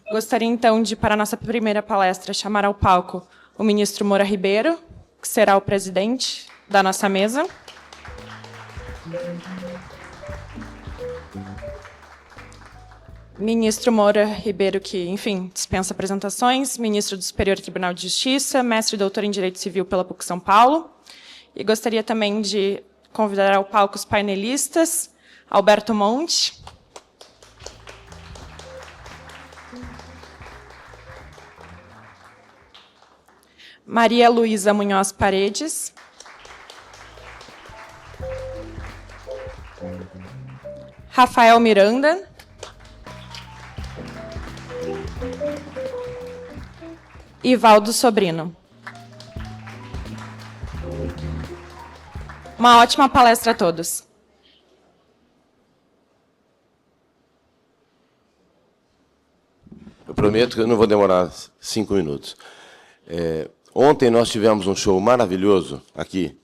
Gostaria, então, de, para a nossa primeira palestra, chamar ao palco o ministro Moura Ribeiro, que será o presidente da nossa mesa. Ministro Moura Ribeiro, que, enfim, dispensa apresentações, ministro do Superior Tribunal de Justiça, mestre e doutor em Direito Civil pela PUC São Paulo. E gostaria também de convidar ao palco os painelistas, Alberto Monte, Maria Luísa Munhoz Paredes, Rafael Miranda, e Valdo Sobrino. Uma ótima palestra a todos. Eu prometo que eu não vou demorar 5 minutos. Ontem nós tivemos um show maravilhoso aqui,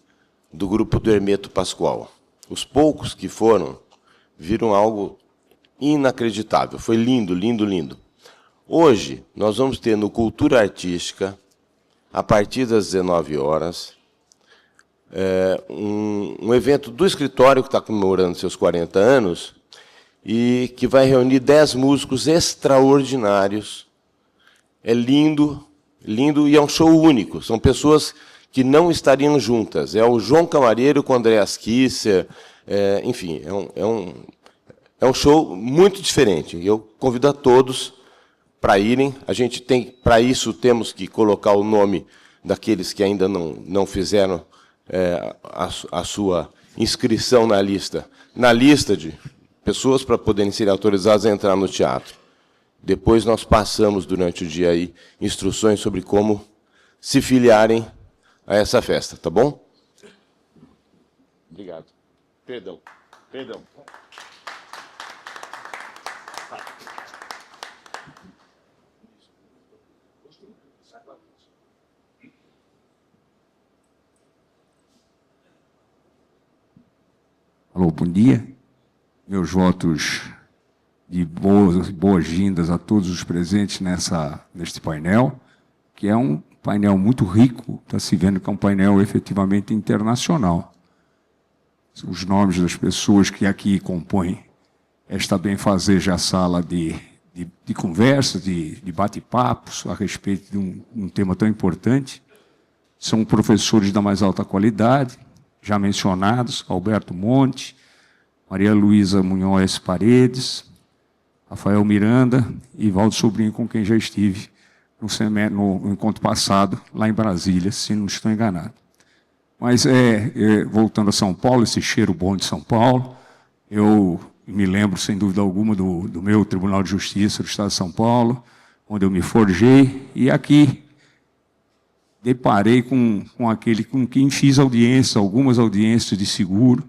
do grupo do Hermeto Pascoal. Os poucos que foram, viram algo inacreditável. Foi lindo, lindo, lindo. Hoje, nós vamos ter no Cultura Artística, a partir das 19 horas, um evento do escritório que está comemorando seus 40 anos e que vai reunir 10 músicos extraordinários. É lindo, lindo e é um show único. São pessoas que não estariam juntas. É o João Camareiro com o Andreas Kisser. Enfim, é um show muito diferente. Eu convido a todos para irem. A gente tem, para isso, temos que colocar o nome daqueles que ainda não fizeram a sua inscrição na lista de pessoas para poderem ser autorizadas a entrar no teatro. Depois nós passamos, durante o dia, aí, instruções sobre como se filiarem a essa festa, tá bom? Obrigado. Perdão. Alô, bom dia. Meus votos de boas-vindas a todos os presentes neste painel, que é um painel muito rico, está se vendo que é um painel efetivamente internacional. Os nomes das pessoas que aqui compõem esta benfazeja sala de conversa, de bate-papos a respeito de um tema tão importante, são professores da mais alta qualidade, já mencionados, Alberto Monte, Maria Luísa Munhoz Paredes, Rafael Miranda e Valdo Sobrinho, com quem já estive no encontro passado, lá em Brasília, se não estou enganado. Mas, voltando a São Paulo, esse cheiro bom de São Paulo, eu me lembro, sem dúvida alguma, do meu Tribunal de Justiça do Estado de São Paulo, onde eu me forjei, e aqui deparei com aquele com quem fiz algumas audiências de seguro,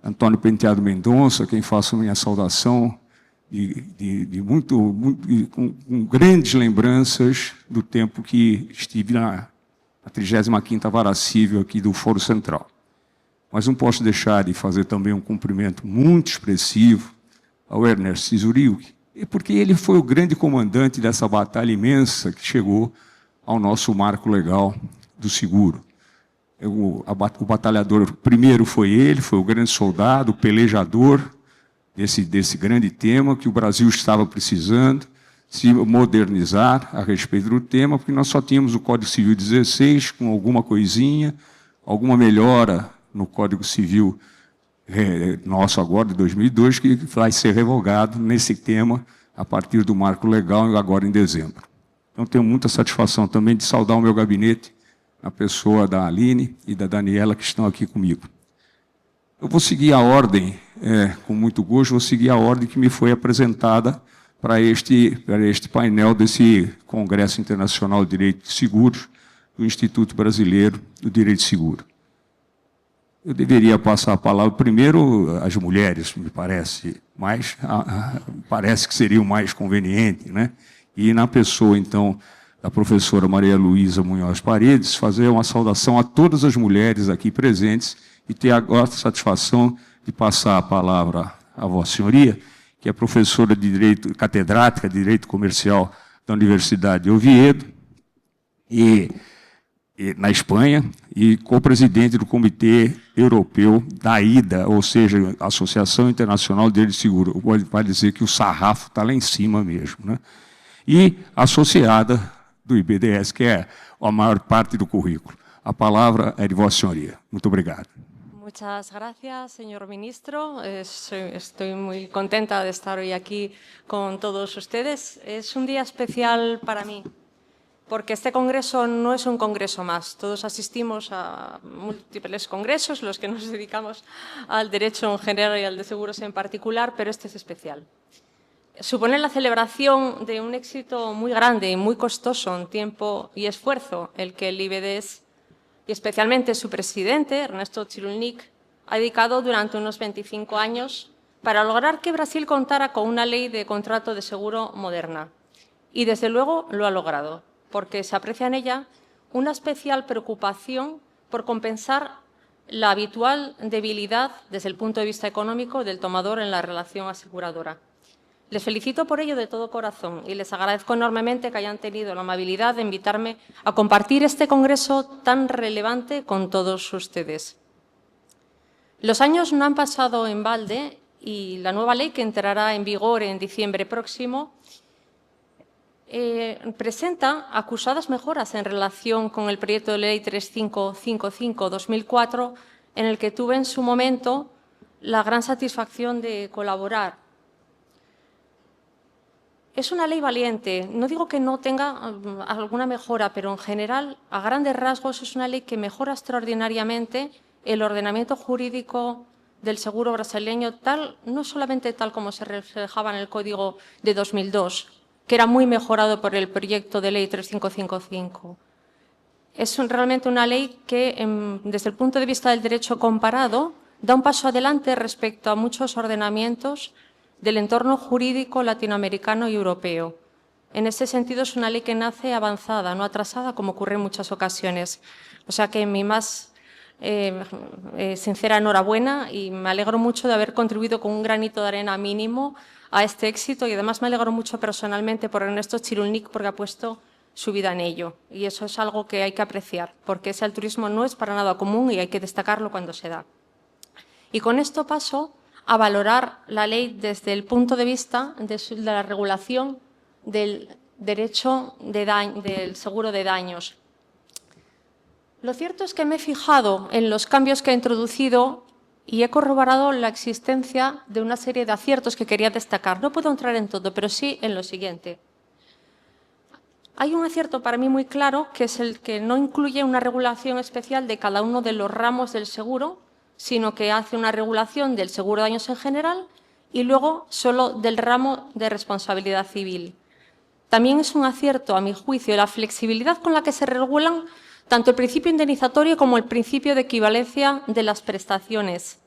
Antônio Penteado Mendonça, quem faço a minha saudação, com grandes lembranças do tempo que estive na 35ª Vara Civil aqui do Foro Central. Mas não posso deixar de fazer também um cumprimento muito expressivo ao Ernest Cizuriuk, porque ele foi o grande comandante dessa batalha imensa que chegou ao nosso marco legal do seguro. O batalhador primeiro foi ele, foi o grande soldado, o pelejador desse grande tema que o Brasil estava precisando, se modernizar a respeito do tema, porque nós só tínhamos o Código Civil 16, com alguma coisinha, alguma melhora no Código Civil nosso agora, de 2002, que vai ser revogado nesse tema a partir do marco legal, agora em dezembro. Então, tenho muita satisfação também de saudar o meu gabinete, a pessoa da Aline e da Daniela, que estão aqui comigo. Eu vou seguir a ordem, com muito gosto, vou seguir a ordem que me foi apresentada para este painel desse Congresso Internacional de Direito de Seguros, do Instituto Brasileiro do Direito de Seguro. Eu deveria passar a palavra primeiro às mulheres, me parece, parece que seria o mais conveniente, né? E na pessoa, então, da professora Maria Luísa Munhoz Paredes, fazer uma saudação a todas as mulheres aqui presentes e ter agora a satisfação de passar a palavra à Vossa Senhoria, que é professora de Direito, catedrática de Direito Comercial da Universidade de Oviedo, na Espanha, e co-presidente do Comitê Europeu da AIDA, ou seja, Associação Internacional de Direito Seguro. Vai dizer que o sarrafo está lá em cima mesmo, né? E associada do IBDS, que é a maior parte do currículo. A palavra é de Vossa Senhoria. Muito obrigado. Muchas gracias, señor ministro. Estoy muy contenta de estar hoy aquí con todos ustedes. Es un día especial para mí, porque este congreso no es un congreso más. Todos asistimos a múltiples congresos, los que nos dedicamos al derecho en general y al de seguros en particular, pero este es especial. Supone la celebración de un éxito muy grande y muy costoso en tiempo y esfuerzo, el que el IBDS, y especialmente su presidente, Ernesto Chirulnik, ha dedicado durante unos 25 años para lograr que Brasil contara con una ley de contrato de seguro moderna. Y desde luego lo ha logrado, porque se aprecia en ella una especial preocupación por compensar la habitual debilidad desde el punto de vista económico del tomador en la relación aseguradora. Les felicito por ello de todo corazón y les agradezco enormemente que hayan tenido la amabilidad de invitarme a compartir este congreso tan relevante con todos ustedes. Los años no han pasado en balde y la nueva ley, que entrará en vigor en diciembre próximo, presenta acusadas mejoras en relación con el proyecto de ley 3555-2004, en el que tuve en su momento la gran satisfacción de colaborar. Es una ley valiente. No digo que no tenga alguna mejora, pero en general, a grandes rasgos, es una ley que mejora extraordinariamente el ordenamiento jurídico del seguro brasileño, no solamente tal como se reflejaba en el Código de 2002, que era muy mejorado por el proyecto de ley 3555. Es realmente una ley que, desde el punto de vista del derecho comparado, da un paso adelante respecto a muchos ordenamientos del entorno jurídico latinoamericano y europeo. En ese sentido, es una ley que nace avanzada, no atrasada, como ocurre en muchas ocasiones. O sea que mi más sincera enhorabuena, y me alegro mucho de haber contribuido con un granito de arena mínimo a este éxito, y además me alegro mucho personalmente por Ernesto Chirulnik, porque ha puesto su vida en ello. Y eso es algo que hay que apreciar, porque ese altruismo no es para nada común y hay que destacarlo cuando se da. Y con esto paso a valorar la ley desde el punto de vista de la regulación del derecho del seguro de daños. Lo cierto es que me he fijado en los cambios que ha introducido y he corroborado la existencia de una serie de aciertos que quería destacar. No puedo entrar en todo, pero sí en lo siguiente. Hay un acierto para mí muy claro, que es el que no incluye una regulación especial de cada uno de los ramos del seguro, sino que hace una regulación del seguro de daños en general y luego solo del ramo de responsabilidad civil. También es un acierto, a mi juicio, la flexibilidad con la que se regulan tanto el principio indemnizatorio como el principio de equivalencia de las prestaciones.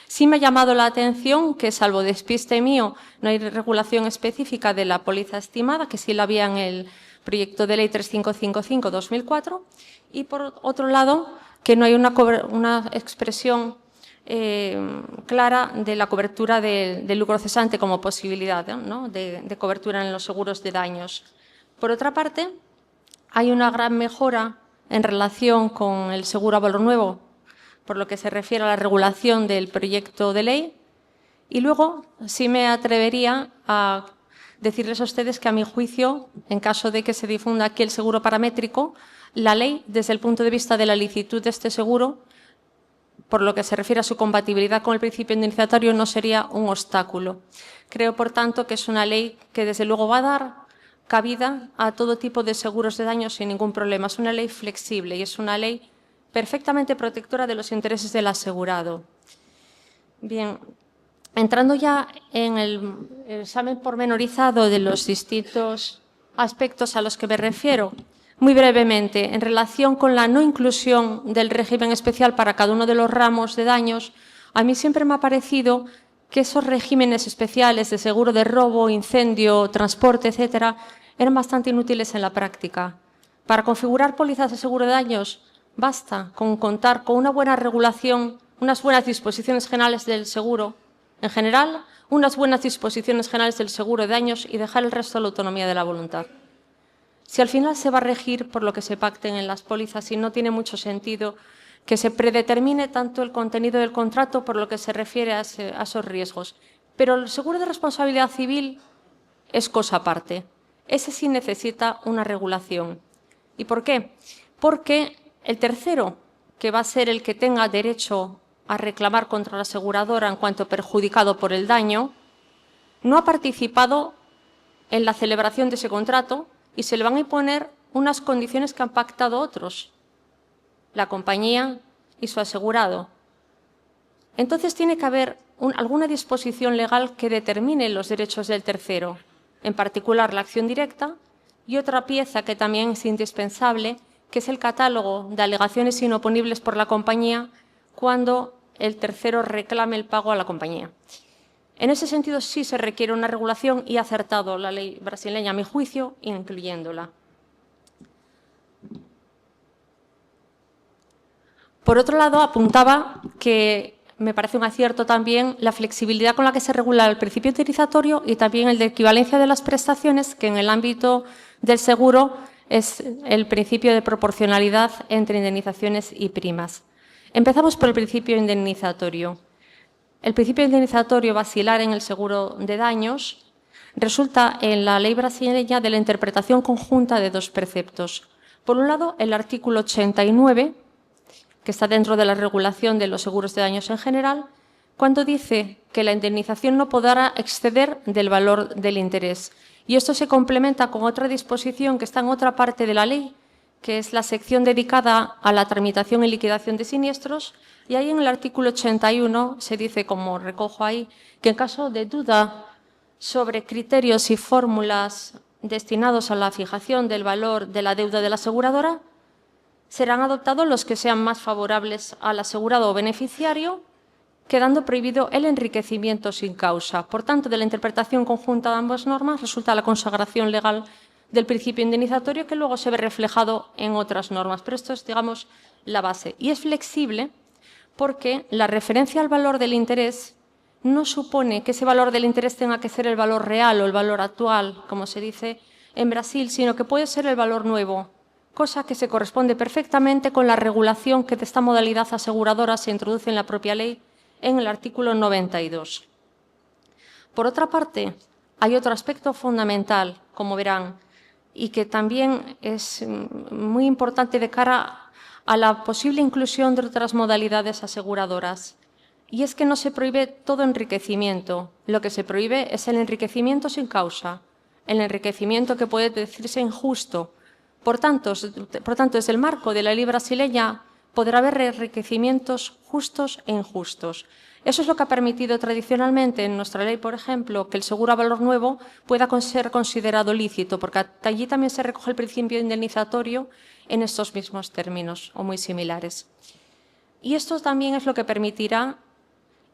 Sí me ha llamado la atención que, salvo despiste mío, no hay regulación específica de la póliza estimada, que sí la había en el proyecto de ley 3555-2004, y por otro lado, que no hay una expresión clara de la cobertura del lucro cesante como posibilidad, ¿no?, de cobertura en los seguros de daños. Por otra parte, hay una gran mejora en relación con el seguro a valor nuevo, por lo que se refiere a la regulación del proyecto de ley. Y luego sí me atrevería a decirles a ustedes que, a mi juicio, en caso de que se difunda aquí el seguro paramétrico, la ley, desde el punto de vista de la licitud de este seguro, por lo que se refiere a su compatibilidad con el principio indemnizatorio, no sería un obstáculo. Creo, por tanto, que es una ley que, desde luego, va a dar cabida a todo tipo de seguros de daños sin ningún problema. Es una ley flexible y es una ley perfectamente protectora de los intereses del asegurado. Bien, entrando ya en el examen pormenorizado de los distintos aspectos a los que me refiero, muy brevemente, en relación con la no inclusión del régimen especial para cada uno de los ramos de daños, a mí siempre me ha parecido que esos regímenes especiales de seguro de robo, incendio, transporte, etcétera, eran bastante inútiles en la práctica. Para configurar pólizas de seguro de daños basta con contar con una buena regulación, unas buenas disposiciones generales del seguro, En general, unas buenas disposiciones generales del seguro de daños y dejar el resto a la autonomía de la voluntad. Si al final se va a regir por lo que se pacten en las pólizas y no tiene mucho sentido que se predetermine tanto el contenido del contrato por lo que se refiere a esos riesgos. Pero el seguro de responsabilidad civil es cosa aparte. Ese sí necesita una regulación. ¿Y por qué? Porque el tercero, que va a ser el que tenga derecho a reclamar contra la aseguradora en cuanto perjudicado por el daño, no ha participado en la celebración de ese contrato y se le van a imponer unas condiciones que han pactado otros, la compañía y su asegurado. Entonces tiene que haber alguna disposición legal que determine los derechos del tercero, en particular la acción directa, y otra pieza que también es indispensable, que es el catálogo de alegaciones inoponibles por la compañía cuando el tercero reclame el pago a la compañía. En ese sentido sí se requiere una regulación y ha acertado la ley brasileña, a mi juicio, incluyéndola. Por otro lado, apuntaba que me parece un acierto también la flexibilidad con la que se regula el principio utilizatorio y también el de equivalencia de las prestaciones, que en el ámbito del seguro es el principio de proporcionalidad entre indemnizaciones y primas. Empezamos por el principio indemnizatorio. El principio indemnizatorio vacilar en el seguro de daños resulta en la ley brasileña de la interpretación conjunta de dos preceptos. Por un lado, el artículo 89, que está dentro de la regulación de los seguros de daños en general, cuando dice que la indemnización no podrá exceder del valor del interés. Y esto se complementa con otra disposición que está en otra parte de la ley, que es la sección dedicada a la tramitación y liquidación de siniestros, y ahí en el artículo 81 se dice, como recojo ahí, que en caso de duda sobre criterios y fórmulas destinados a la fijación del valor de la deuda de la aseguradora, serán adoptados los que sean más favorables al asegurado o beneficiario, quedando prohibido el enriquecimiento sin causa. Por tanto, de la interpretación conjunta de ambas normas resulta la consagración legal del principio indemnizatorio, que luego se ve reflejado en otras normas. Pero esto es, digamos, la base. Y es flexible porque la referencia al valor del interés no supone que ese valor del interés tenga que ser el valor real o el valor actual, como se dice en Brasil, sino que puede ser el valor nuevo, cosa que se corresponde perfectamente con la regulación que de esta modalidad aseguradora se introduce en la propia ley en el artículo 92. Por otra parte, hay otro aspecto fundamental, como verán, y que también es muy importante de cara a la posible inclusión de otras modalidades aseguradoras. Y es que no se prohíbe todo enriquecimiento. Lo que se prohíbe es el enriquecimiento sin causa, el enriquecimiento que puede decirse injusto. Por tanto, desde el marco de la ley brasileña podrá haber enriquecimientos justos e injustos. Eso es lo que ha permitido tradicionalmente en nuestra ley, por ejemplo, que el seguro a valor nuevo pueda ser considerado lícito, porque allí también se recoge el principio indemnizatorio en estos mismos términos o muy similares. Y esto también es lo que permitirá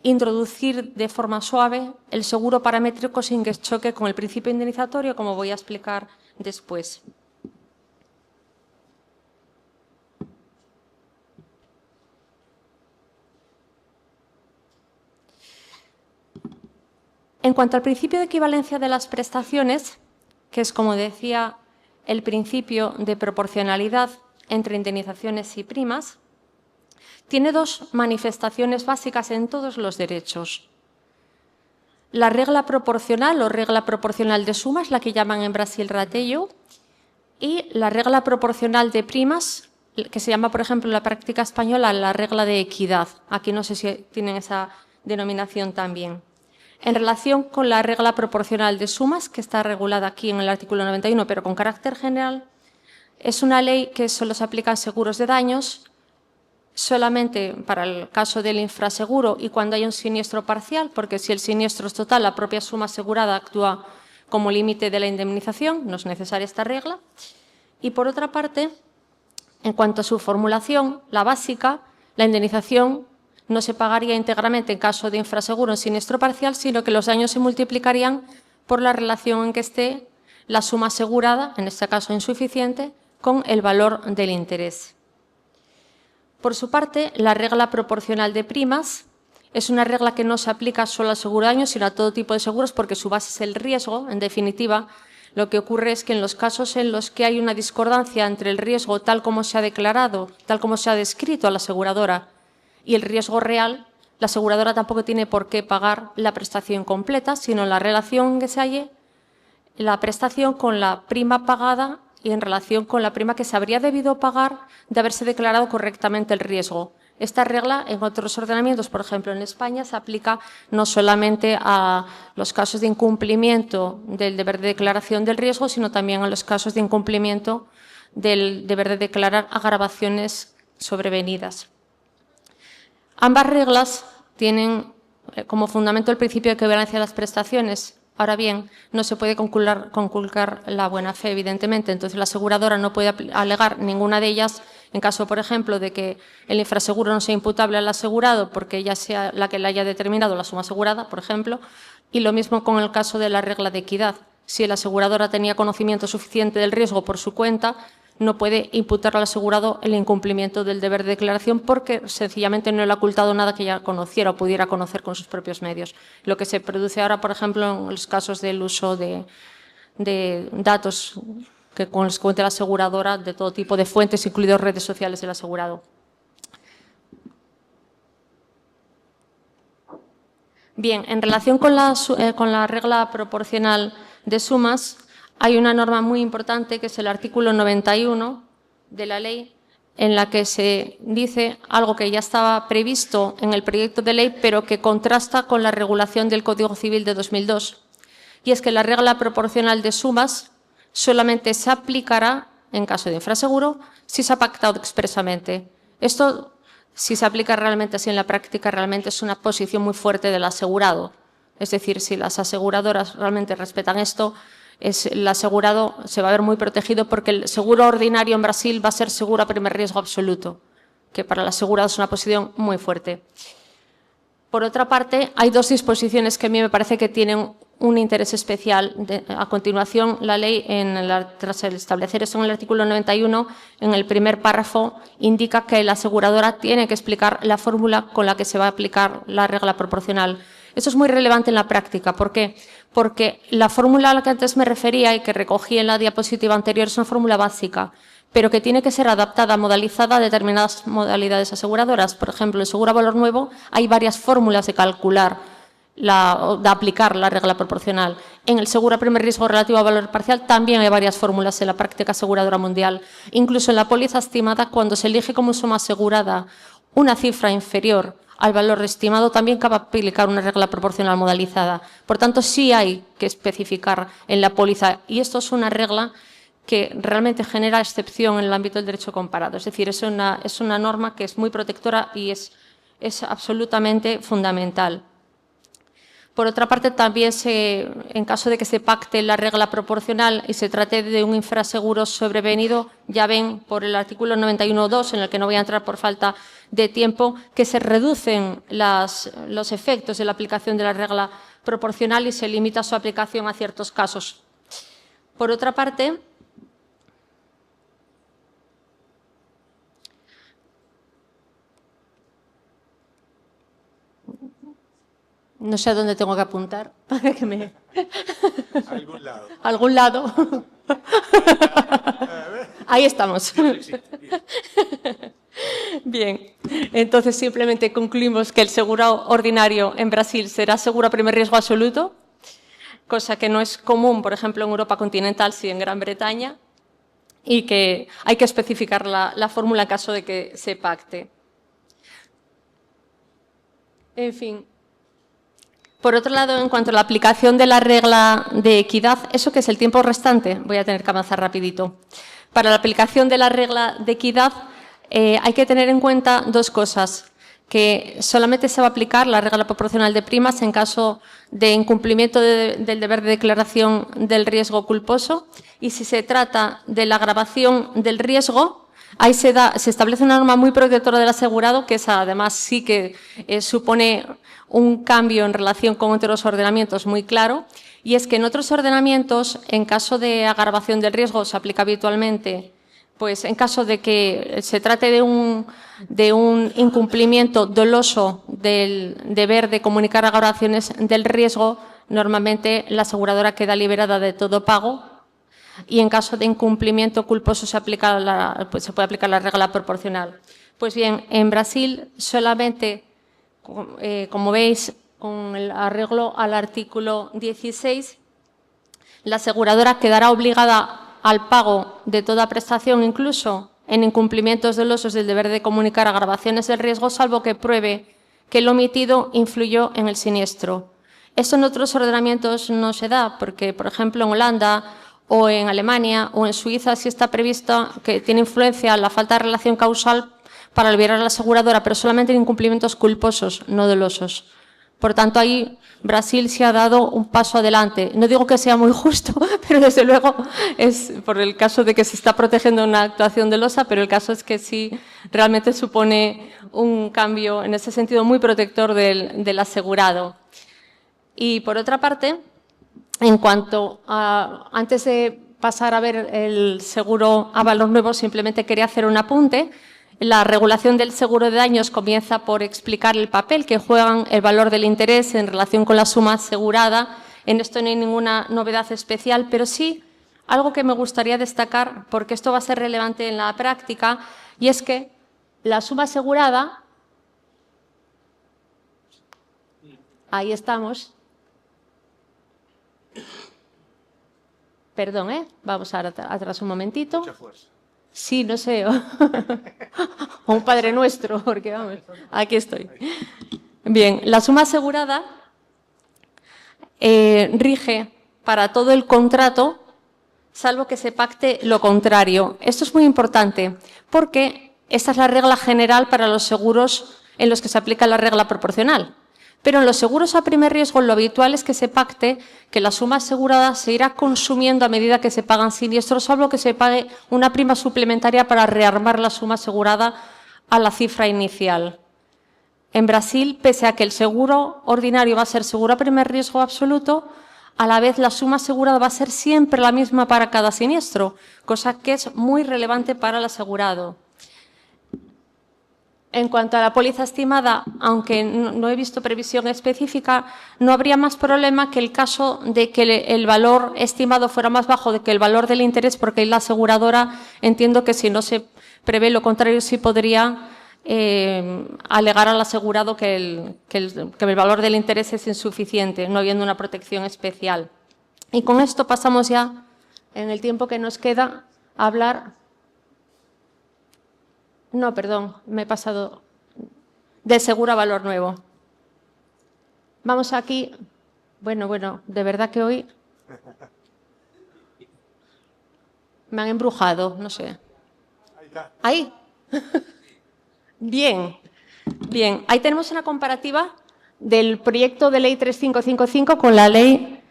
introducir de forma suave el seguro paramétrico sin que choque con el principio indemnizatorio, como voy a explicar después. En cuanto al principio de equivalencia de las prestaciones, que es, como decía, el principio de proporcionalidad entre indemnizaciones y primas, tiene dos manifestaciones básicas en todos los derechos. La regla proporcional o regla proporcional de sumas, la que llaman en Brasil rateio, y la regla proporcional de primas, que se llama, por ejemplo, en la práctica española, la regla de equidad. Aquí no sé si tienen esa denominación también. En relación con la regla proporcional de sumas, que está regulada aquí en el artículo 91, pero con carácter general, es una ley que solo se aplica a seguros de daños, solamente para el caso del infraseguro y cuando hay un siniestro parcial, porque si el siniestro es total, la propia suma asegurada actúa como límite de la indemnización, no es necesaria esta regla. Y por otra parte, en cuanto a su formulación, la básica, la indemnización no se pagaría íntegramente en caso de infraseguro en siniestro parcial, sino que los daños se multiplicarían por la relación en que esté la suma asegurada, en este caso insuficiente, con el valor del interés. Por su parte, la regla proporcional de primas Es una regla que no se aplica solo al seguro de daño, sino a todo tipo de seguros, porque su base es el riesgo. En definitiva, lo que ocurre es que en los casos en los que hay una discordancia entre el riesgo tal como se ha declarado, tal como se ha descrito a la aseguradora, y el riesgo real, la aseguradora tampoco tiene por qué pagar la prestación completa, sino la relación que se halle la prestación con la prima pagada y en relación con la prima que se habría debido pagar de haberse declarado correctamente el riesgo. Esta regla en otros ordenamientos, por ejemplo en España, se aplica no solamente a los casos de incumplimiento del deber de declaración del riesgo, sino también a los casos de incumplimiento del deber de declarar agravaciones sobrevenidas. Ambas reglas tienen como fundamento el principio de equivalencia de las prestaciones. Ahora bien, no se puede conculcar la buena fe, evidentemente. Entonces, la aseguradora no puede alegar ninguna de ellas en caso, por ejemplo, de que el infraseguro no sea imputable al asegurado porque ella sea la que la haya determinado la suma asegurada, por ejemplo. Y lo mismo con el caso de la regla de equidad. Si el aseguradora tenía conocimiento suficiente del riesgo por su cuenta, no puede imputar al asegurado el incumplimiento del deber de declaración porque sencillamente no le ha ocultado nada que ya conociera o pudiera conocer con sus propios medios. Lo que se produce ahora, por ejemplo, en los casos del uso de datos que con los que cuenta la aseguradora de todo tipo de fuentes, incluidas redes sociales del asegurado. Bien, en relación con la regla proporcional de sumas, hay una norma muy importante que es el artículo 91 de la ley, en la que se dice algo que ya estaba previsto en el proyecto de ley, pero que contrasta con la regulación del Código Civil de 2002. Y es que la regla proporcional de sumas solamente se aplicará en caso de infraseguro si se ha pactado expresamente. Esto, si se aplica realmente así en la práctica, realmente es una posición muy fuerte del asegurado. Es decir, si las aseguradoras realmente respetan esto, el asegurado se va a ver muy protegido porque el seguro ordinario en Brasil va a ser seguro a primer riesgo absoluto, que para el asegurado es una posición muy fuerte. Por otra parte, hay dos disposiciones que a mí me parece que tienen un interés especial. A continuación, la ley, tras establecer eso en el artículo 91, en el primer párrafo, indica que la aseguradora tiene que explicar la fórmula con la que se va a aplicar la regla proporcional. Eso es muy relevante en la práctica. ¿Por qué? Porque la fórmula a la que antes me refería y que recogí en la diapositiva anterior es una fórmula básica, pero que tiene que ser adaptada, modalizada a determinadas modalidades aseguradoras. Por ejemplo, en el seguro a valor nuevo hay varias fórmulas de calcular, de aplicar la regla proporcional. En el seguro a primer riesgo relativo a valor parcial también hay varias fórmulas en la práctica aseguradora mundial. Incluso en la póliza estimada, cuando se elige como suma asegurada una cifra inferior al valor estimado, también cabe aplicar una regla proporcional modalizada. Por tanto, sí hay que especificar en la póliza, y esto es una regla que realmente genera excepción en el ámbito del derecho comparado. Es decir, es una norma que es muy protectora y es absolutamente fundamental. Por otra parte, también en caso de que se pacte la regla proporcional y se trate de un infraseguro sobrevenido, ya ven por el artículo 91.2, en el que no voy a entrar por falta de tiempo, que se reducen los efectos de la aplicación de la regla proporcional y se limita su aplicación a ciertos casos. Por otra parte, no sé a dónde tengo que apuntar para que me... Algún lado. ¿Algún lado? Ahí estamos. Bien, entonces simplemente concluimos que el seguro ordinario en Brasil será seguro a primer riesgo absoluto, cosa que no es común, por ejemplo, en Europa continental, sí en Gran Bretaña, y que hay que especificar la fórmula en caso de que se pacte. En fin. Por otro lado, en cuanto a la aplicación de la regla de equidad, ¿eso qué es el tiempo restante? Voy a tener que avanzar rapidito. Para la aplicación de la regla de equidad hay que tener en cuenta dos cosas, que solamente se va a aplicar la regla proporcional de primas en caso de incumplimiento del deber de declaración del riesgo culposo, y si se trata de la agravación del riesgo, ahí se establece una norma muy protectora del asegurado, que esa además sí que supone un cambio en relación con otros ordenamientos muy claro, y es que en otros ordenamientos, en caso de agravación del riesgo, se aplica habitualmente pues en caso de que se trate de un incumplimiento doloso del deber de comunicar agravaciones del riesgo, normalmente la aseguradora queda liberada de todo pago y en caso de incumplimiento culposo se puede aplicar la regla proporcional. Pues bien, en Brasil solamente, como veis, con el arreglo al artículo 16, la aseguradora quedará obligada al pago de toda prestación, incluso en incumplimientos dolosos del deber de comunicar agravaciones del riesgo, salvo que pruebe que el omitido influyó en el siniestro. Esto en otros ordenamientos no se da, porque, por ejemplo, en Holanda o en Alemania o en Suiza sí está previsto que tiene influencia la falta de relación causal para liberar a la aseguradora, pero solamente en incumplimientos culposos, no dolosos. Por tanto, ahí Brasil se ha dado un paso adelante. No digo que sea muy justo, pero desde luego es por el caso de que se está protegiendo una actuación dolosa, pero el caso es que sí realmente supone un cambio en ese sentido muy protector del asegurado. Y por otra parte, en cuanto a, antes de pasar a ver el seguro a valor nuevo, simplemente quería hacer un apunte. La regulación del seguro de daños comienza por explicar el papel que juegan el valor del interés en relación con la suma asegurada. En esto no hay ninguna novedad especial, pero sí algo que me gustaría destacar, porque esto va a ser relevante en la práctica, y es que la suma asegurada, ahí estamos. Perdón, vamos atrás un momentito. Mucha fuerza. Sí, no sé, o un Padre Nuestro, porque vamos, aquí estoy. Bien, la suma asegurada rige para todo el contrato, salvo que se pacte lo contrario. Esto es muy importante, porque esta es la regla general para los seguros en los que se aplica la regla proporcional. Pero en los seguros a primer riesgo lo habitual es que se pacte que la suma asegurada se irá consumiendo a medida que se pagan siniestros, salvo que se pague una prima suplementaria para rearmar la suma asegurada a la cifra inicial. En Brasil, pese a que el seguro ordinario va a ser seguro a primer riesgo absoluto, a la vez la suma asegurada va a ser siempre la misma para cada siniestro, cosa que es muy relevante para el asegurado. En cuanto a la póliza estimada, aunque no he visto previsión específica, no habría más problema que el caso de que el valor estimado fuera más bajo de que el valor del interés, porque la aseguradora, entiendo que si no se prevé lo contrario, sí podría alegar al asegurado que el valor del interés es insuficiente, no habiendo una protección especial. Y con esto pasamos ya, en el tiempo que nos queda, a hablar... No, perdón, me he pasado de seguro a valor nuevo. Vamos aquí. Bueno, de verdad que hoy me han embrujado, no sé. Ahí está. Ahí. Bien. Ahí tenemos una comparativa del proyecto de ley 3555 con la ley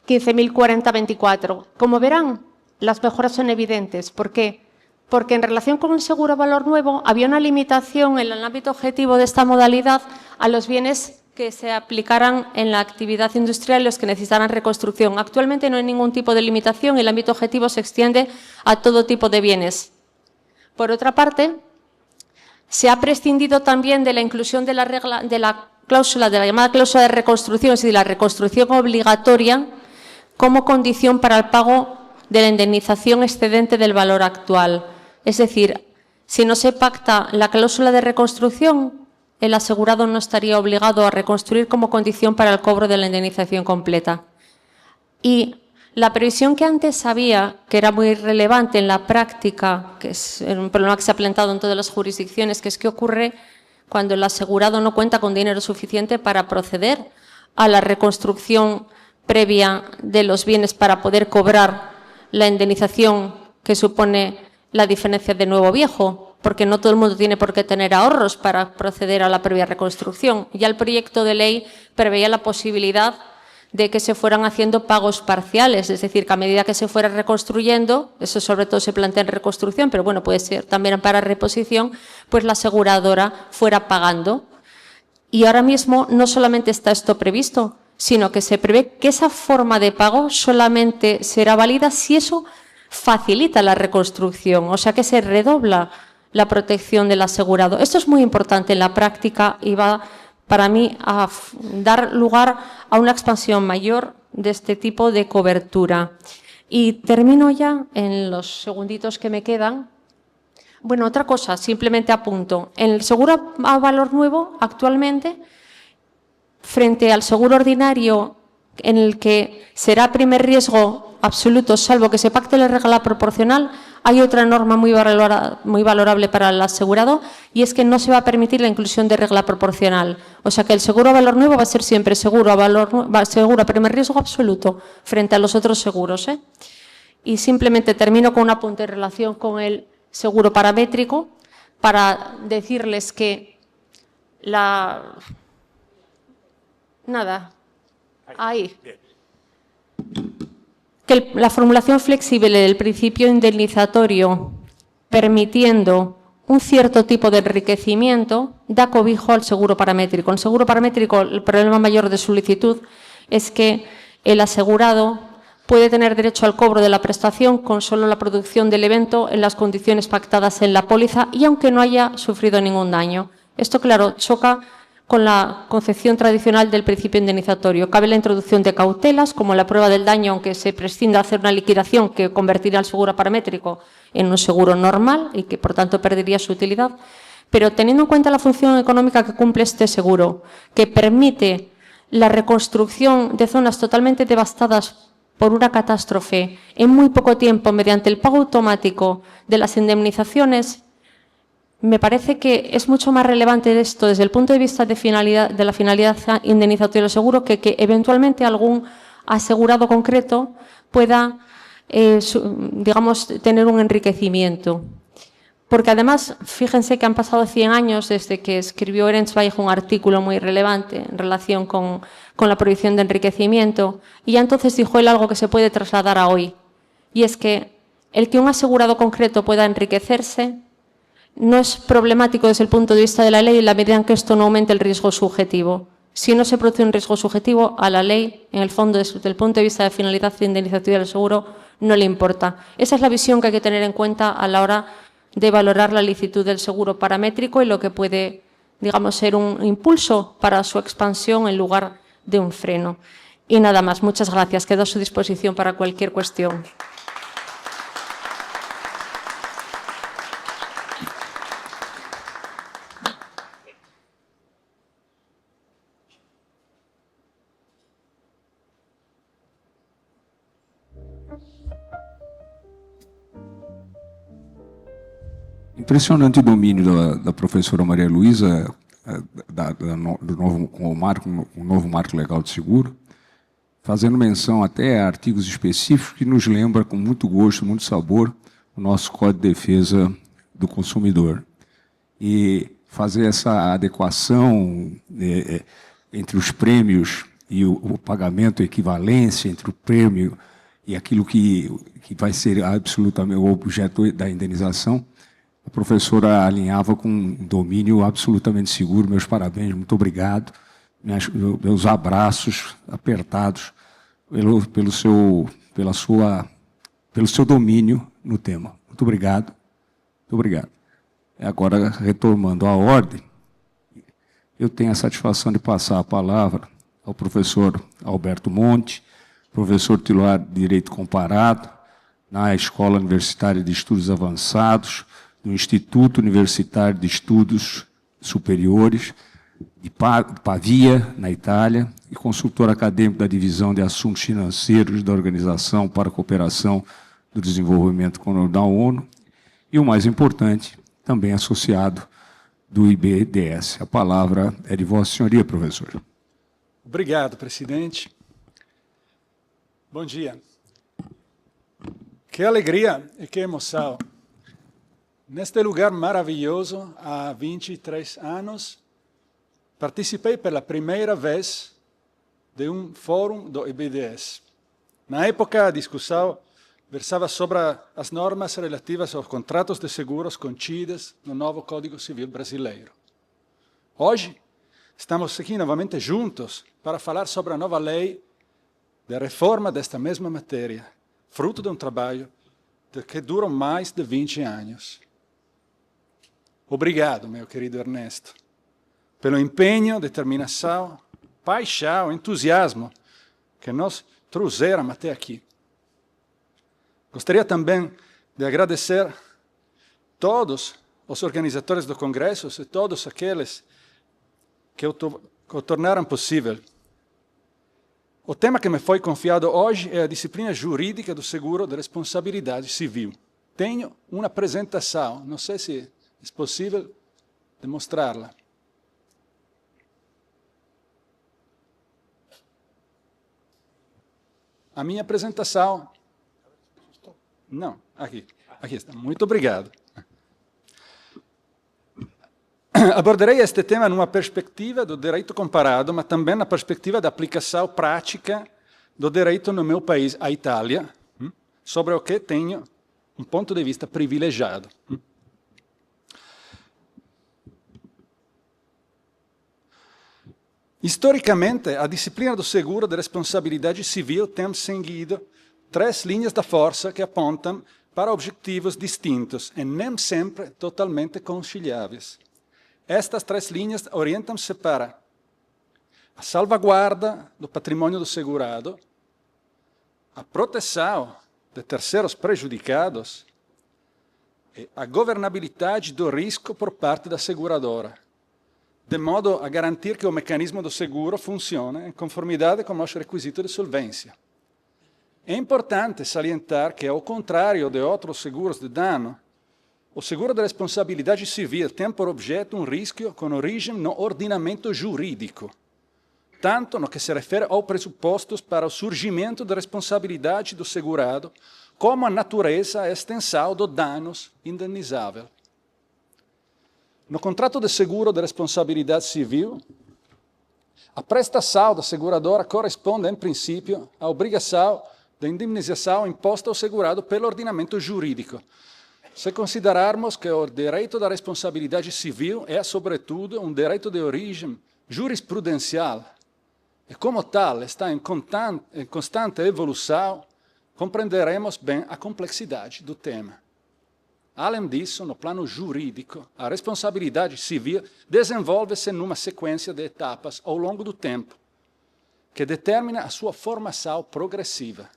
15.040/24. Como verán, las mejoras son evidentes. ¿Por qué? Porque en relación con el seguro a valor nuevo había una limitación en el ámbito objetivo de esta modalidad a los bienes que se aplicaran en la actividad industrial y los que necesitaran reconstrucción. Actualmente no hay ningún tipo de limitación y el ámbito objetivo se extiende a todo tipo de bienes. Por otra parte, se ha prescindido también de la inclusión de la regla, de la llamada cláusula de reconstrucción, es decir, la reconstrucción obligatoria como condición para el pago de la indemnización excedente del valor actual. Es decir, si no se pacta la cláusula de reconstrucción, el asegurado no estaría obligado a reconstruir como condición para el cobro de la indemnización completa. Y la previsión que antes había, que era muy relevante en la práctica, que es un problema que se ha planteado en todas las jurisdicciones, que es qué ocurre cuando el asegurado no cuenta con dinero suficiente para proceder a la reconstrucción previa de los bienes para poder cobrar la indemnización que supone la diferencia de nuevo viejo, porque no todo el mundo tiene por qué tener ahorros para proceder a la previa reconstrucción. Ya el proyecto de ley preveía la posibilidad de que se fueran haciendo pagos parciales, es decir, que a medida que se fuera reconstruyendo, eso sobre todo se plantea en reconstrucción, pero bueno, puede ser también para reposición, pues la aseguradora fuera pagando. Y ahora mismo no solamente está esto previsto, sino que se prevé que esa forma de pago solamente será válida si eso facilita la reconstrucción, o sea que se redobla la protección del asegurado. Esto es muy importante en la práctica y va, para mí, a dar lugar a una expansión mayor de este tipo de cobertura. Y termino ya en los segunditos que me quedan. Bueno, otra cosa, simplemente apunto. En el seguro a valor nuevo, actualmente, frente al seguro ordinario, en el que será primer riesgo absoluto, salvo que se pacte la regla proporcional, hay otra norma muy valorable para el asegurado, y es que no se va a permitir la inclusión de regla proporcional. O sea que el seguro a valor nuevo va a ser siempre seguro a primer riesgo absoluto frente a los otros seguros. Y simplemente termino con un apunte en relación con el seguro paramétrico para decirles que que la formulación flexible del principio indemnizatorio, permitiendo un cierto tipo de enriquecimiento, da cobijo al seguro paramétrico. En el seguro paramétrico, el problema mayor de solicitud es que el asegurado puede tener derecho al cobro de la prestación con solo la producción del evento en las condiciones pactadas en la póliza y aunque no haya sufrido ningún daño. Esto, claro, choca con la concepción tradicional del principio indemnizatorio. Cabe la introducción de cautelas, como la prueba del daño, aunque se prescinda de hacer una liquidación que convertiría el seguro paramétrico en un seguro normal y que, por tanto, perdería su utilidad. Pero teniendo en cuenta la función económica que cumple este seguro, que permite la reconstrucción de zonas totalmente devastadas por una catástrofe en muy poco tiempo mediante el pago automático de las indemnizaciones, me parece que es mucho más relevante esto desde el punto de vista de la finalidad indemnizatoria del seguro que eventualmente algún asegurado concreto pueda, digamos, tener un enriquecimiento. Porque además, fíjense que han pasado 100 años desde que escribió Ehrensweig un artículo muy relevante en relación con la prohibición de enriquecimiento, y ya entonces dijo él algo que se puede trasladar a hoy, y es que el que un asegurado concreto pueda enriquecerse no es problemático desde el punto de vista de la ley en la medida en que esto no aumente el riesgo subjetivo. Si no se produce un riesgo subjetivo, a la ley, en el fondo, desde el punto de vista de finalidad indemnizativa del seguro, no le importa. Esa es la visión que hay que tener en cuenta a la hora de valorar la licitud del seguro paramétrico y lo que puede, digamos, ser un impulso para su expansión en lugar de un freno. Y nada más. Muchas gracias. Quedo a su disposición para cualquier cuestión. Impressionante o domínio da professora Maria Luísa do novo marco legal de seguro, fazendo menção até a artigos específicos que nos lembra com muito gosto, muito sabor, o nosso Código de Defesa do Consumidor. E fazer essa adequação entre os prêmios e o pagamento, a equivalência entre o prêmio e aquilo que vai ser absolutamente o objeto da indenização, a professora alinhava com um domínio absolutamente seguro. Meus parabéns, muito obrigado. Meus abraços apertados pelo seu domínio no tema. Muito obrigado. Muito obrigado. Agora, retomando a ordem, eu tenho a satisfação de passar a palavra ao professor Alberto Monte, professor titular de Direito Comparado, na Escola Universitária de Estudos Avançados, do Instituto Universitário de Estudos Superiores, de Pavia, na Itália, e consultor acadêmico da Divisão de Assuntos Financeiros da Organização para a Cooperação do Desenvolvimento Econômico da ONU, e o mais importante, também associado do IBDS. A palavra é de Vossa Senhoria, professor. Obrigado, presidente. Bom dia. Que alegria e que emoção. Neste lugar maravilhoso, há 23 anos, participei pela primeira vez de um fórum do IBDS. Na época, a discussão versava sobre as normas relativas aos contratos de seguros contidas no novo Código Civil brasileiro. Hoje, estamos aqui novamente juntos para falar sobre a nova lei de reforma desta mesma matéria, fruto de um trabalho que duram mais de 20 anos. Obrigado, meu querido Ernesto, pelo empenho, determinação, paixão, entusiasmo que nos trouxeram até aqui. Gostaria também de agradecer todos os organizadores do Congresso e todos aqueles que o tornaram possível. O tema que me foi confiado hoje é a disciplina jurídica do seguro de responsabilidade civil. Tenho uma apresentação, não sei se é possível demonstrá-la. A minha apresentação... Não, aqui está. Muito obrigado. Abordarei este tema numa perspectiva do direito comparado, mas também na perspectiva da aplicação prática do direito no meu país, a Itália, sobre o que tenho um ponto de vista privilegiado. Historicamente, a disciplina do seguro de responsabilidade civil tem seguido 3 linhas da força que apontam para objetivos distintos e nem sempre totalmente conciliáveis. Estas 3 linhas orientam-se para a salvaguarda do patrimônio do segurado, a proteção de terceiros prejudicados e a governabilidade do risco por parte da seguradora, de modo a garantir que o mecanismo do seguro funcione em conformidade com os requisitos de solvência. É importante salientar que, ao contrário de outros seguros de dano, o seguro de responsabilidade civil tem por objeto um risco com origem no ordinamento jurídico, tanto no que se refere aos pressupostos para o surgimento da responsabilidade do segurado, como a natureza e extensão do danos indenizável. No contrato de seguro de responsabilidade civil, a prestação da seguradora corresponde, em princípio, à obrigação de indemnização imposta ao segurado pelo ordenamento jurídico, se considerarmos que o direito da responsabilidade civil é, sobretudo, um direito de origem jurisprudencial e, como tal, está em constante evolução, compreenderemos bem a complexidade do tema. Além disso, no plano jurídico, a responsabilidade civil desenvolve-se numa sequência de etapas ao longo do tempo, que determina a sua formação progressiva.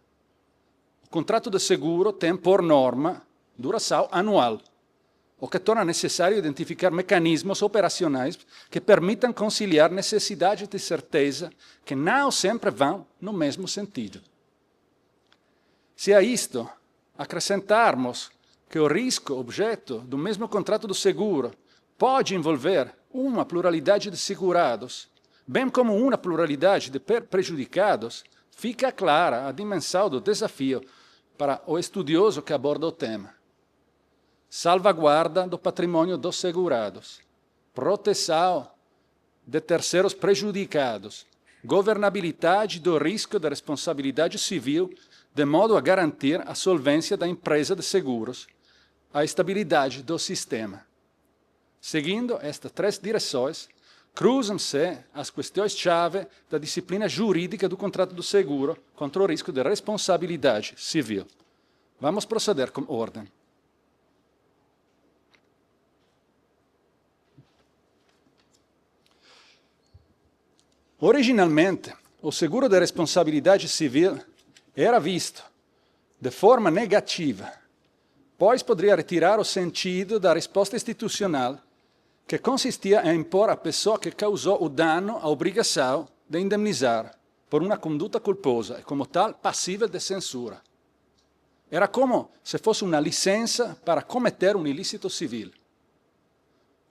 O contrato de seguro tem, por norma, duração anual, o que torna necessário identificar mecanismos operacionais que permitam conciliar necessidades de certeza que não sempre vão no mesmo sentido. Se a isto acrescentarmos que o risco objeto do mesmo contrato do seguro pode envolver uma pluralidade de segurados, bem como uma pluralidade de prejudicados, fica clara a dimensão do desafio para o estudioso que aborda o tema. Salvaguarda do patrimônio dos segurados, proteção de terceiros prejudicados, governabilidade do risco da responsabilidade civil, de modo a garantir a solvência da empresa de seguros, a estabilidade do sistema. Seguindo estas 3 direções, cruzam-se as questões-chave da disciplina jurídica do contrato do seguro contra o risco de responsabilidade civil. Vamos proceder com ordem. Originalmente, o seguro de responsabilidade civil era visto de forma negativa, pois poderia retirar o sentido da resposta institucional, que consistia em impor à pessoa que causou o dano a obrigação de indemnizar por uma conduta culposa e, como tal, passível de censura. Era como se fosse uma licença para cometer um ilícito civil.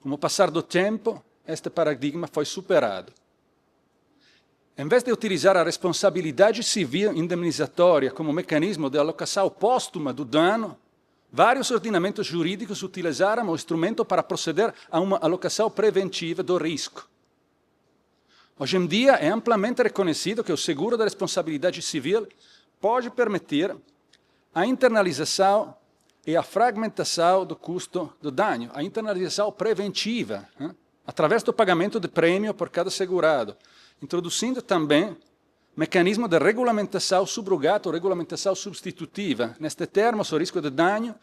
Com o passar do tempo, este paradigma foi superado. Em vez de utilizar a responsabilidade civil indemnizatória como mecanismo de alocação póstuma do dano, vários ordenamentos jurídicos utilizaram o instrumento para proceder a uma alocação preventiva do risco. Hoje em dia, é amplamente reconhecido que o seguro da responsabilidade civil pode permitir a internalização e a fragmentação do custo do dano, a internalização preventiva, através do pagamento de prêmio por cada segurado, introduzindo também mecanismo de regulamentação subrogata ou regulamentação substitutiva. Neste termo, o risco de dano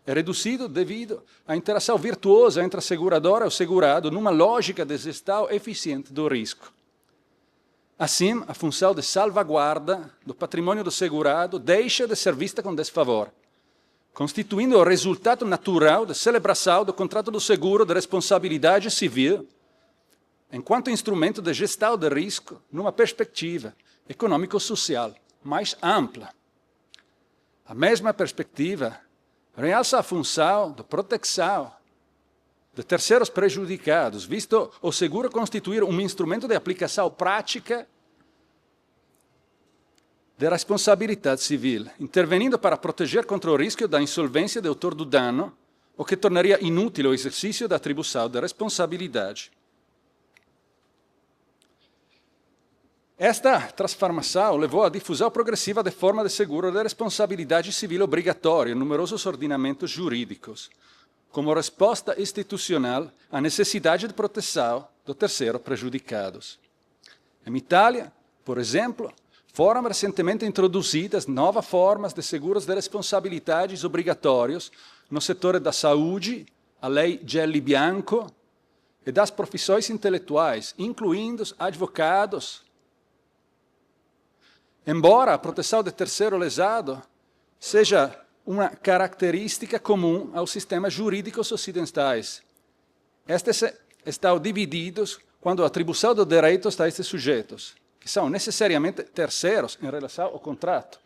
é reduzido devido à interação virtuosa entre a seguradora e o segurado numa lógica de gestão eficiente do risco. Assim, a função de salvaguarda do patrimônio do segurado deixa de ser vista com desfavor, constituindo o resultado natural da celebração do contrato do seguro de responsabilidade civil, enquanto instrumento de gestão de risco numa perspectiva econômico-social mais ampla. A mesma perspectiva realça a função de proteção de terceiros prejudicados, visto o seguro constituir um instrumento de aplicação prática da responsabilidade civil, intervenindo para proteger contra o risco da insolvência do autor do dano, o que tornaria inútil o exercício da atribuição da responsabilidade. Esta transformação levou à difusão progressiva de forma de seguro de responsabilidade civil obrigatória em numerosos ordenamentos jurídicos, como resposta institucional à necessidade de proteção do terceiro prejudicados. Em Itália, por exemplo, foram recentemente introduzidas novas formas de seguros de responsabilidades obrigatórios no setor da saúde, a Lei Gelli-Bianco, e das profissões intelectuais, incluindo os advogados. Embora a proteção de terceiro lesado seja uma característica comum aos sistemas jurídicos ocidentais, estes estão divididos quando a atribuição de direitos a estes sujeitos, que são necessariamente terceiros em relação ao contrato,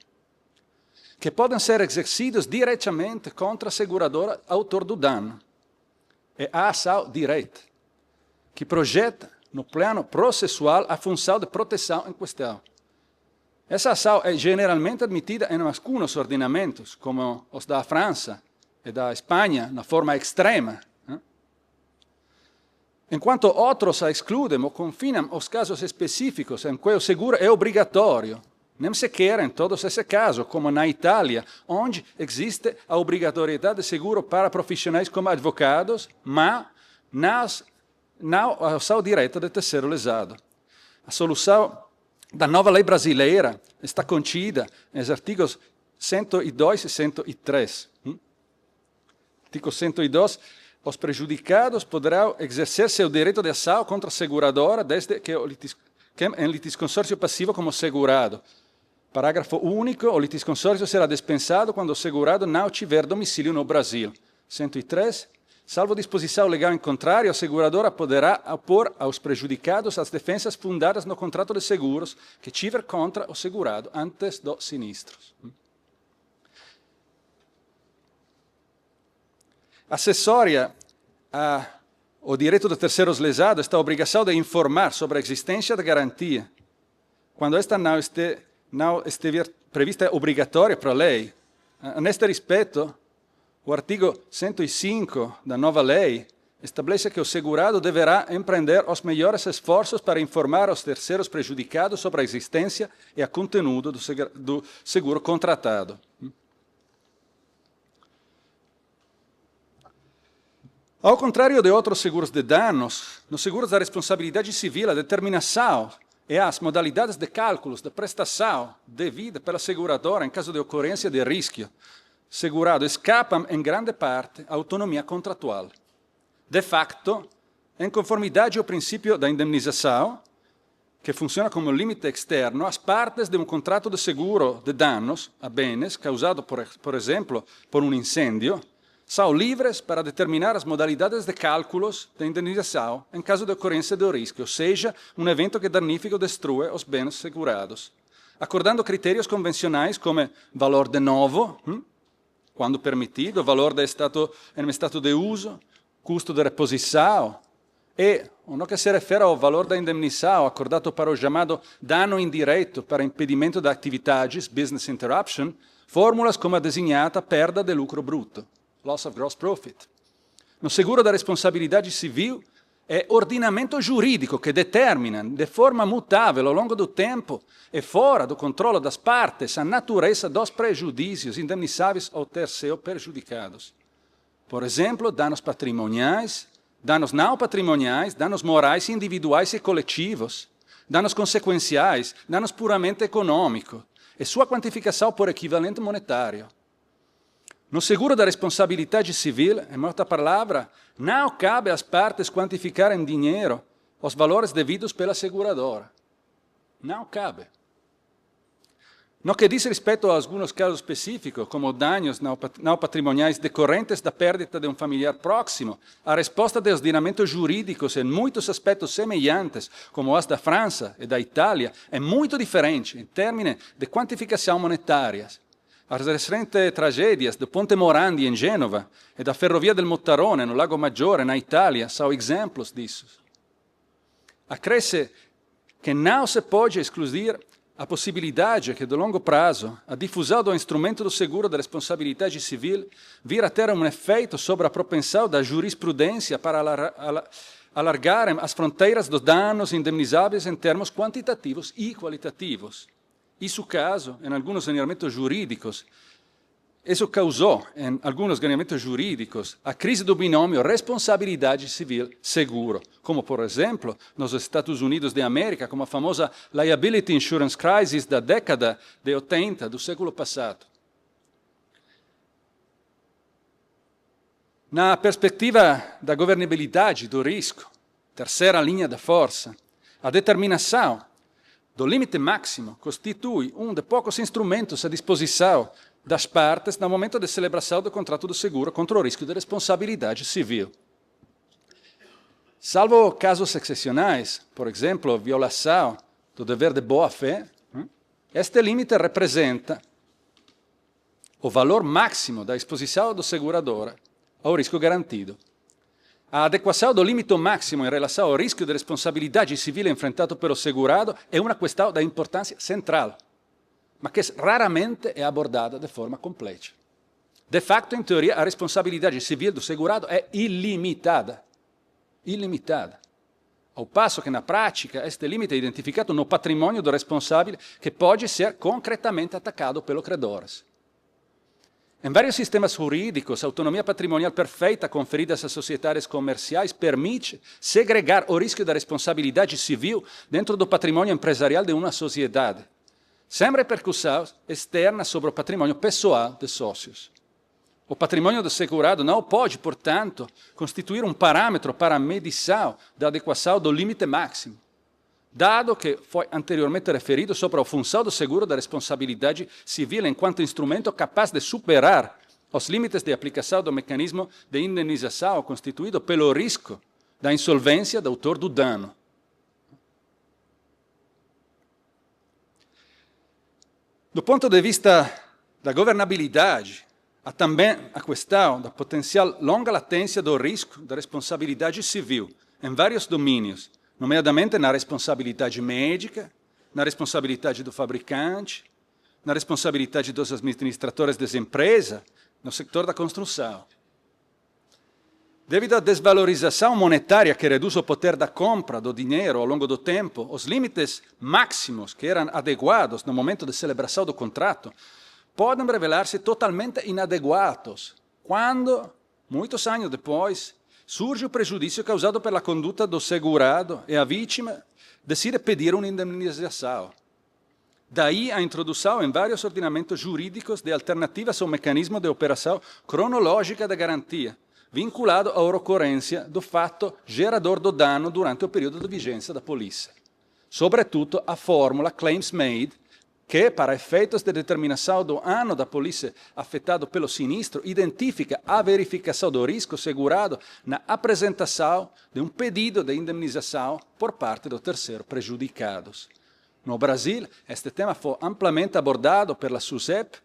que podem ser exercidos diretamente contra a seguradora autor do dano, e a ação direta, que projeta no plano processual a função de proteção em questão. Essa ação é generalmente admitida em alguns ordenamentos, como os da França e da Espanha, na forma extrema, enquanto outros a excludem ou confinam os casos específicos em que o seguro é obrigatório, nem sequer em todos esses casos, como na Itália, onde existe a obrigatoriedade de seguro para profissionais como advogados, mas não a ação direta de terceiro lesado. A solução da nova lei brasileira está contida nos artigos 102 e 103. Artigo 102, os prejudicados poderão exercer seu direito de ação contra a seguradora desde que em litisconsórcio passivo como segurado. Parágrafo único, o litisconsórcio será dispensado quando o segurado não tiver domicílio no Brasil. 103, salvo disposição legal em contrário, a seguradora poderá opor aos prejudicados as defensas fundadas no contrato de seguros que tiver contra o segurado antes do sinistro. Acessória ao direito de terceiros lesados está a obrigação de informar sobre a existência da garantia, quando esta não estiver prevista obrigatória para a lei. Neste respeito, o artigo 105 da nova lei estabelece que o segurado deverá empreender os melhores esforços para informar os terceiros prejudicados sobre a existência e o conteúdo do seguro contratado. Ao contrário de outros seguros de danos, nos seguros da responsabilidade civil, a determinação e as modalidades de cálculos da prestação devida pela seguradora em caso de ocorrência de risco segurado escapam, em grande parte, à autonomia contratual. De facto, em conformidade ao princípio da indemnização, que funciona como limite externo, as partes de um contrato de seguro de danos a bens causado, por exemplo, por um incêndio, são livres para determinar as modalidades de cálculos de indemnização em caso de ocorrência de risco, ou seja, um evento que danifica ou destrua os bens segurados, acordando critérios convencionais como valor de novo, quando permitido, valor em estado de uso, custo de reposição e, no que se refere ao valor da indemnização acordado para o chamado dano indireto para impedimento de atividades, business interruption, fórmulas como a designada perda de lucro bruto, loss of gross profit. No seguro da responsabilidade civil, é ordinamento jurídico que determina, de forma mutável ao longo do tempo e fora do controle das partes, a natureza dos prejudícios indemnizáveis ou terceiros prejudicados. Por exemplo, danos patrimoniais, danos não patrimoniais, danos morais individuais e coletivos, danos consequenciais, danos puramente econômicos, e sua quantificação por equivalente monetário. No seguro da responsabilidade civil, em outra palavra, não cabe às partes quantificar em dinheiro os valores devidos pela seguradora. Não cabe. No que diz respeito a alguns casos específicos, como danos não patrimoniais decorrentes da perda de um familiar próximo, a resposta dos ordenamentos jurídicos em muitos aspectos semelhantes, como as da França e da Itália, é muito diferente em termos de quantificação monetária. As recentes tragédias do Ponte Morandi em Gênova e da Ferrovia del Mottarone no Lago Maggiore, na Itália, são exemplos disso. Acresce que não se pode excluir a possibilidade que, de longo prazo, a difusão do instrumento do seguro da responsabilidade civil vir a ter um efeito sobre a propensão da jurisprudência para alargar as fronteiras dos danos indemnizáveis em termos quantitativos e qualitativos. Isso caso, em alguns ordenamentos jurídicos, isso causou, em alguns ordenamentos jurídicos, a crise do binômio responsabilidade civil-seguro, como, por exemplo, nos Estados Unidos da América, como a famosa Liability Insurance Crisis da década de 80 do século passado. Na perspectiva da governabilidade do risco, terceira linha da força, a determinação do limite máximo constitui um de poucos instrumentos à disposição das partes no momento de celebração do contrato do seguro contra o risco de responsabilidade civil. Salvo casos excepcionais, por exemplo, violação do dever de boa-fé, este limite representa o valor máximo da exposição do segurador ao risco garantido. A adequação do limite máximo em relação ao risco de responsabilidade civil enfrentado pelo segurado é uma questão de importância central, mas que raramente é abordada de forma completa. De facto, em teoria, a responsabilidade civil do segurado é ilimitada. Ilimitada. Ao passo que, na prática, este limite é identificado no patrimônio do responsável que pode ser concretamente atacado pelos credores. Em vários sistemas jurídicos, a autonomia patrimonial perfeita conferida às sociedades comerciais permite segregar o risco da responsabilidade civil dentro do patrimônio empresarial de uma sociedade, sem repercussão externa sobre o patrimônio pessoal de sócios. O patrimônio do segurado não pode, portanto, constituir um parâmetro para a medição da adequação do limite máximo, dado que foi anteriormente referido sobre a função do seguro da responsabilidade civil enquanto instrumento capaz de superar os limites de aplicação do mecanismo de indenização constituído pelo risco da insolvência do autor do dano. Do ponto de vista da governabilidade, há também a questão da potencial longa latência do risco da responsabilidade civil em vários domínios, nomeadamente na responsabilidade médica, na responsabilidade do fabricante, na responsabilidade dos administradores das empresas, no setor da construção. Devido à desvalorização monetária que reduz o poder da compra do dinheiro ao longo do tempo, os limites máximos que eram adequados no momento de celebração do contrato podem revelar-se totalmente inadequados quando, muitos anos depois, surge o prejuízo causado pela conduta do segurado e a vítima decide pedir uma indemnização. Daí a introdução em vários ordenamentos jurídicos de alternativas ao mecanismo de operação cronológica da garantia, vinculado à ocorrência do fato gerador do dano durante o período de vigência da polícia. Sobretudo, a fórmula Claims Made, que, para efeitos de determinação do ano da polícia afetado pelo sinistro, identifica a verificação do risco segurado na apresentação de um pedido de indemnização por parte do terceiro prejudicados. No Brasil, este tema foi amplamente abordado pela SUSEP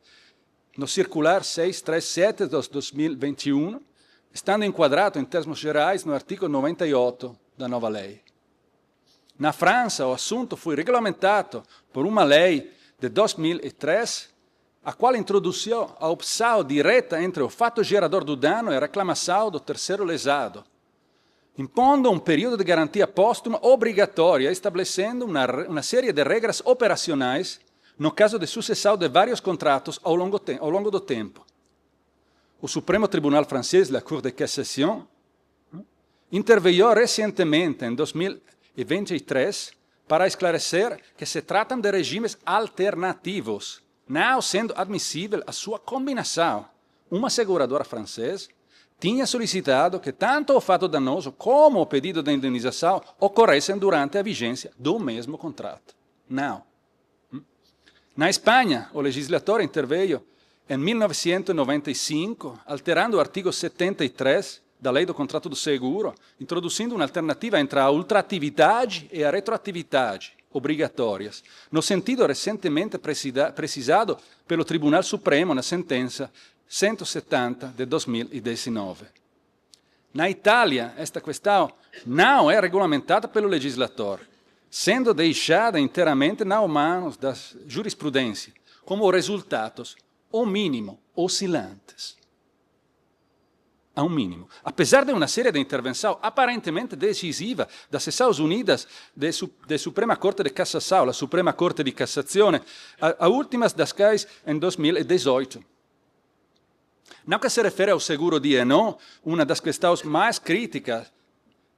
no Circular 637 de 2021, estando enquadrado em termos gerais no artigo 98 da nova lei. Na França, o assunto foi regulamentado por uma lei de 2003, a qual introduziu a opção direta entre o fato gerador do dano e a reclamação do terceiro lesado, impondo um período de garantia póstuma obrigatória, estabelecendo uma série de regras operacionais no caso de sucessão de vários contratos ao longo do tempo. O Supremo Tribunal francês, la Cour de Cassation, interveio recentemente, em 2023, para esclarecer que se tratam de regimes alternativos, não sendo admissível a sua combinação. Uma seguradora francesa tinha solicitado que tanto o fato danoso como o pedido de indenização ocorressem durante a vigência do mesmo contrato. Não. Na Espanha, o legislador interveio em 1995, alterando o artigo 73 da Lei do Contrato do Seguro, introduzindo uma alternativa entre a ultratividade e a retroatividade obrigatórias, no sentido recentemente precisado pelo Tribunal Supremo na sentença 170 de 2019. Na Itália, esta questão não é regulamentada pelo legislador, sendo deixada inteiramente nas mãos da jurisprudência, como resultados, ao mínimo, oscilantes. A um mínimo. Apesar de uma série de intervenção aparentemente decisiva das Estados Unidas, da Suprema Corte de Cassação, a Suprema Corte de Cassazione, a últimas das quais em 2018. No que se refere ao seguro D&O, uma das questões mais críticas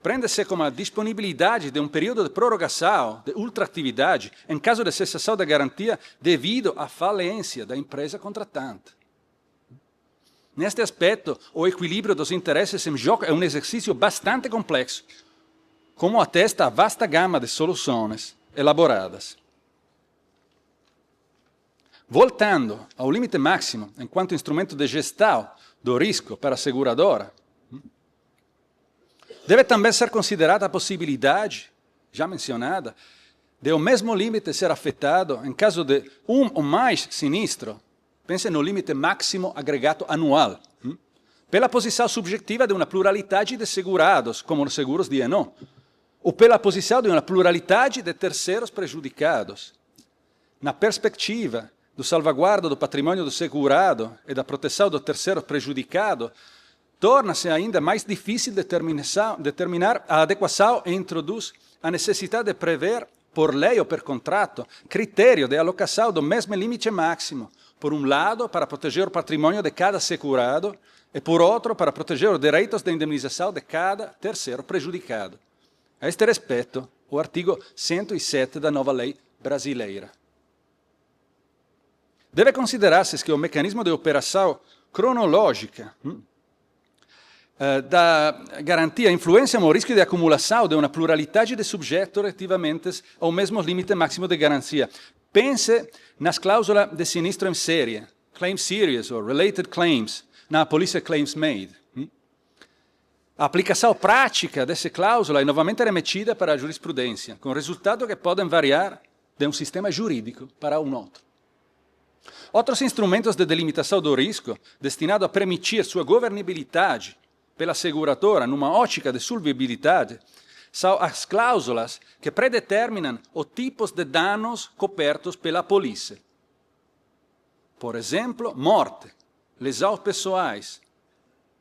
prende-se com a disponibilidade de um período de prorrogação, de ultratividade, em caso de cessação da garantia devido à falência da empresa contratante. Neste aspecto, o equilíbrio dos interesses em jogo é um exercício bastante complexo, como atesta a vasta gama de soluções elaboradas. Voltando ao limite máximo enquanto instrumento de gestão do risco para a seguradora, deve também ser considerada a possibilidade, já mencionada, de o mesmo limite ser afetado em caso de um ou mais sinistro. Pense no limite máximo agregado anual, pela posição subjetiva de uma pluralidade de segurados, como os seguros D&O, ou pela posição de uma pluralidade de terceiros prejudicados. Na perspectiva do salvaguarda do patrimônio do segurado e da proteção do terceiro prejudicado, torna-se ainda mais difícil determinar a adequação e introduz a necessidade de prever, por lei ou por contrato, critério de alocação do mesmo limite máximo, por um lado, para proteger o patrimônio de cada segurado, e por outro, para proteger os direitos de indemnização de cada terceiro prejudicado. A este respeito, o artigo 107 da nova lei brasileira. Deve considerar-se que o mecanismo de operação cronológica da garantia influencia no risco de acumulação de uma pluralidade de subjetos relativamente ao mesmo limite máximo de garantia. Pense nas cláusulas de sinistro em série, claim series ou related claims, na Policy Claims Made. A aplicação prática dessa cláusula é novamente remetida para a jurisprudência, com resultados que podem variar de um sistema jurídico para um outro. Outros instrumentos de delimitação do risco, destinados a permitir sua governabilidade pela seguradora numa ótica de solvibilidade, são as cláusulas que predeterminam os tipos de danos cobertos pela polícia. Por exemplo, morte, lesões pessoais,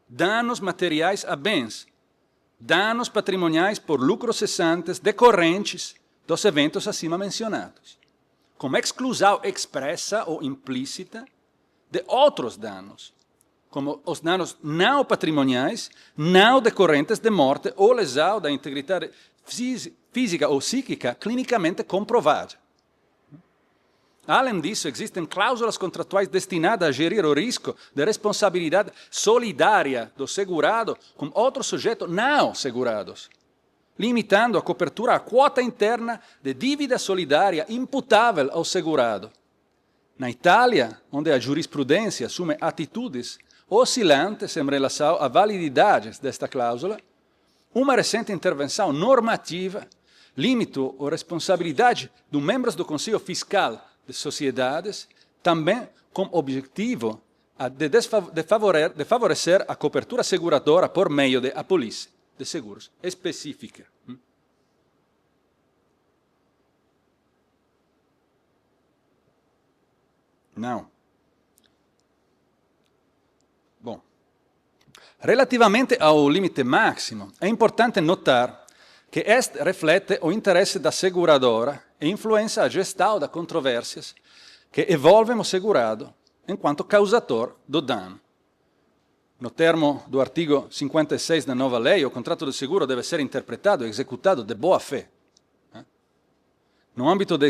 danos materiais a bens, danos patrimoniais por lucros cessantes decorrentes dos eventos acima mencionados, como exclusão expressa ou implícita de outros danos, como os danos não patrimoniais, não decorrentes de morte ou lesão da integridade física ou psíquica clinicamente comprovada. Além disso, existem cláusulas contratuais destinadas a gerir o risco de responsabilidade solidária do segurado com outros sujeitos não segurados, limitando a cobertura à quota interna de dívida solidária imputável ao segurado. Na Itália, onde a jurisprudência assume atitudes oscilantes em relação à validade desta cláusula, uma recente intervenção normativa limitou a responsabilidade dos membros do Conselho Fiscal de Sociedades, também com o objetivo de favorecer a cobertura seguradora por meio da polícia de seguros específica. Não. Bom, relativamente ao limite máximo, é importante notar que este reflete o interesse da seguradora e influencia a gestão das controvérsias que envolvem o segurado enquanto causador do dano. No termo do artigo 56 da nova lei, o contrato de seguro deve ser interpretado e executado de boa fé. No âmbito de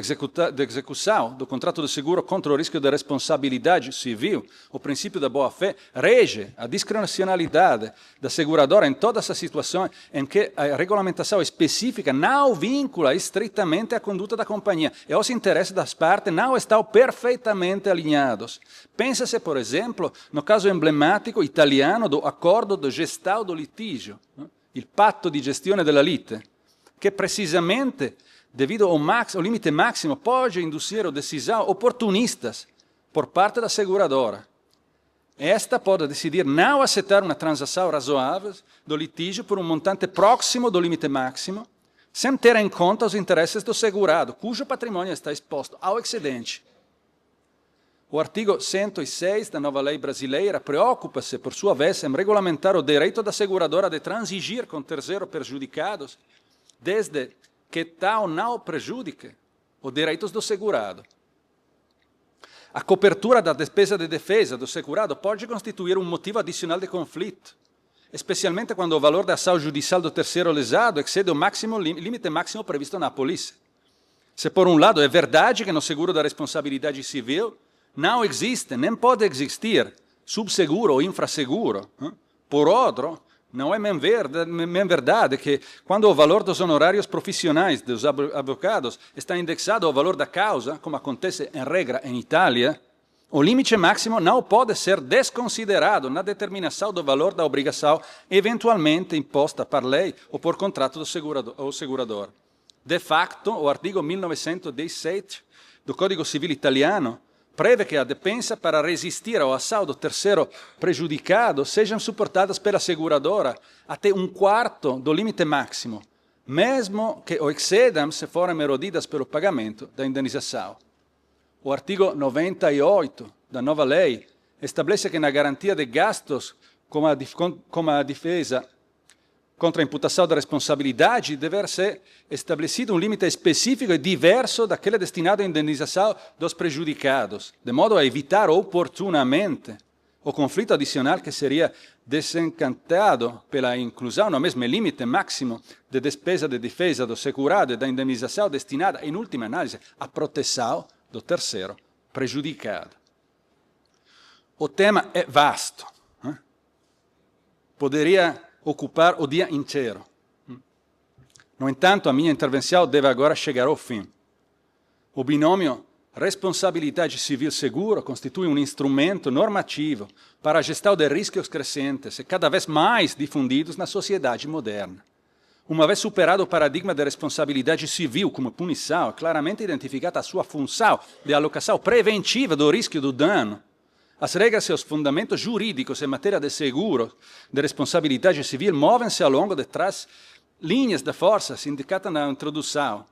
execução do contrato de seguro contra o risco de responsabilidade civil, o princípio da boa-fé rege a discricionalidade da seguradora em todas as situações em que a regulamentação específica não vincula estritamente a conduta da companhia e os interesses das partes não estão perfeitamente alinhados. Pensa-se, por exemplo, no caso emblemático italiano do Accordo de Gestão do Litígio, il patto di gestione della lite, che precisamente devido ao limite máximo, pode induzir a decisão oportunistas por parte da seguradora. Esta pode decidir não aceitar uma transação razoável do litígio por um montante próximo do limite máximo, sem ter em conta os interesses do segurado, cujo patrimônio está exposto ao excedente. O artigo 106 da nova lei brasileira preocupa-se, por sua vez, em regulamentar o direito da seguradora de transigir com terceiros prejudicados, desde que tal não prejudique os direitos do segurado. A cobertura da despesa de defesa do segurado pode constituir um motivo adicional de conflito, especialmente quando o valor da ação judicial do terceiro lesado excede o limite máximo previsto na polícia. Se, por um lado, é verdade que no seguro da responsabilidade civil não existe, nem pode existir, subseguro ou infraseguro, por outro, não é mesmo verdade que, quando o valor dos honorários profissionais dos advogados está indexado ao valor da causa, como acontece em regra em Itália, o limite máximo não pode ser desconsiderado na determinação do valor da obrigação eventualmente imposta por lei ou por contrato do segurador. De facto, o artigo 1917 do Código Civil italiano prevê que a despesa para resistir ao assalto do terceiro prejudicado sejam suportadas pela seguradora até um quarto do limite máximo, mesmo que o excedam se forem erodidas pelo pagamento da indenização. O artigo 98 da nova lei estabelece que na garantia de gastos como a defesa contra a imputação da responsabilidade deve ser estabelecido um limite específico e diverso daquele destinado à indenização dos prejudicados, de modo a evitar oportunamente o conflito adicional que seria desencantado pela inclusão no mesmo limite máximo de despesa de defesa do segurado e da indenização destinada, em última análise, à proteção do terceiro prejudicado. O tema é vasto. Poderia ocupar o dia inteiro. No entanto, a minha intervenção deve agora chegar ao fim. O binômio responsabilidade civil-seguro constitui um instrumento normativo para a gestão de riscos crescentes e cada vez mais difundidos na sociedade moderna. Uma vez superado o paradigma da responsabilidade civil como punição, claramente identificada a sua função de alocação preventiva do risco e do dano, as regras e os fundamentos jurídicos em matéria de seguro de responsabilidade civil movem-se ao longo de três linhas de forças indicadas na introdução.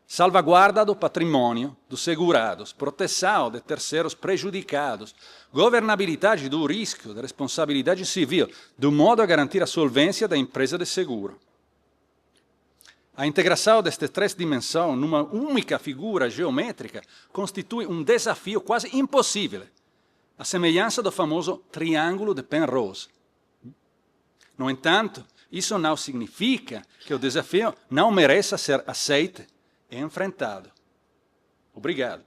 Salvaguarda do patrimônio dos segurados, proteção de terceiros prejudicados, governabilidade do risco de responsabilidade civil, de modo a garantir a solvência da empresa de seguro. A integração destas três dimensões numa única figura geométrica constitui um desafio quase impossível, a semelhança do famoso triângulo de Penrose. No entanto, isso não significa que o desafio não mereça ser aceito e enfrentado. Obrigado.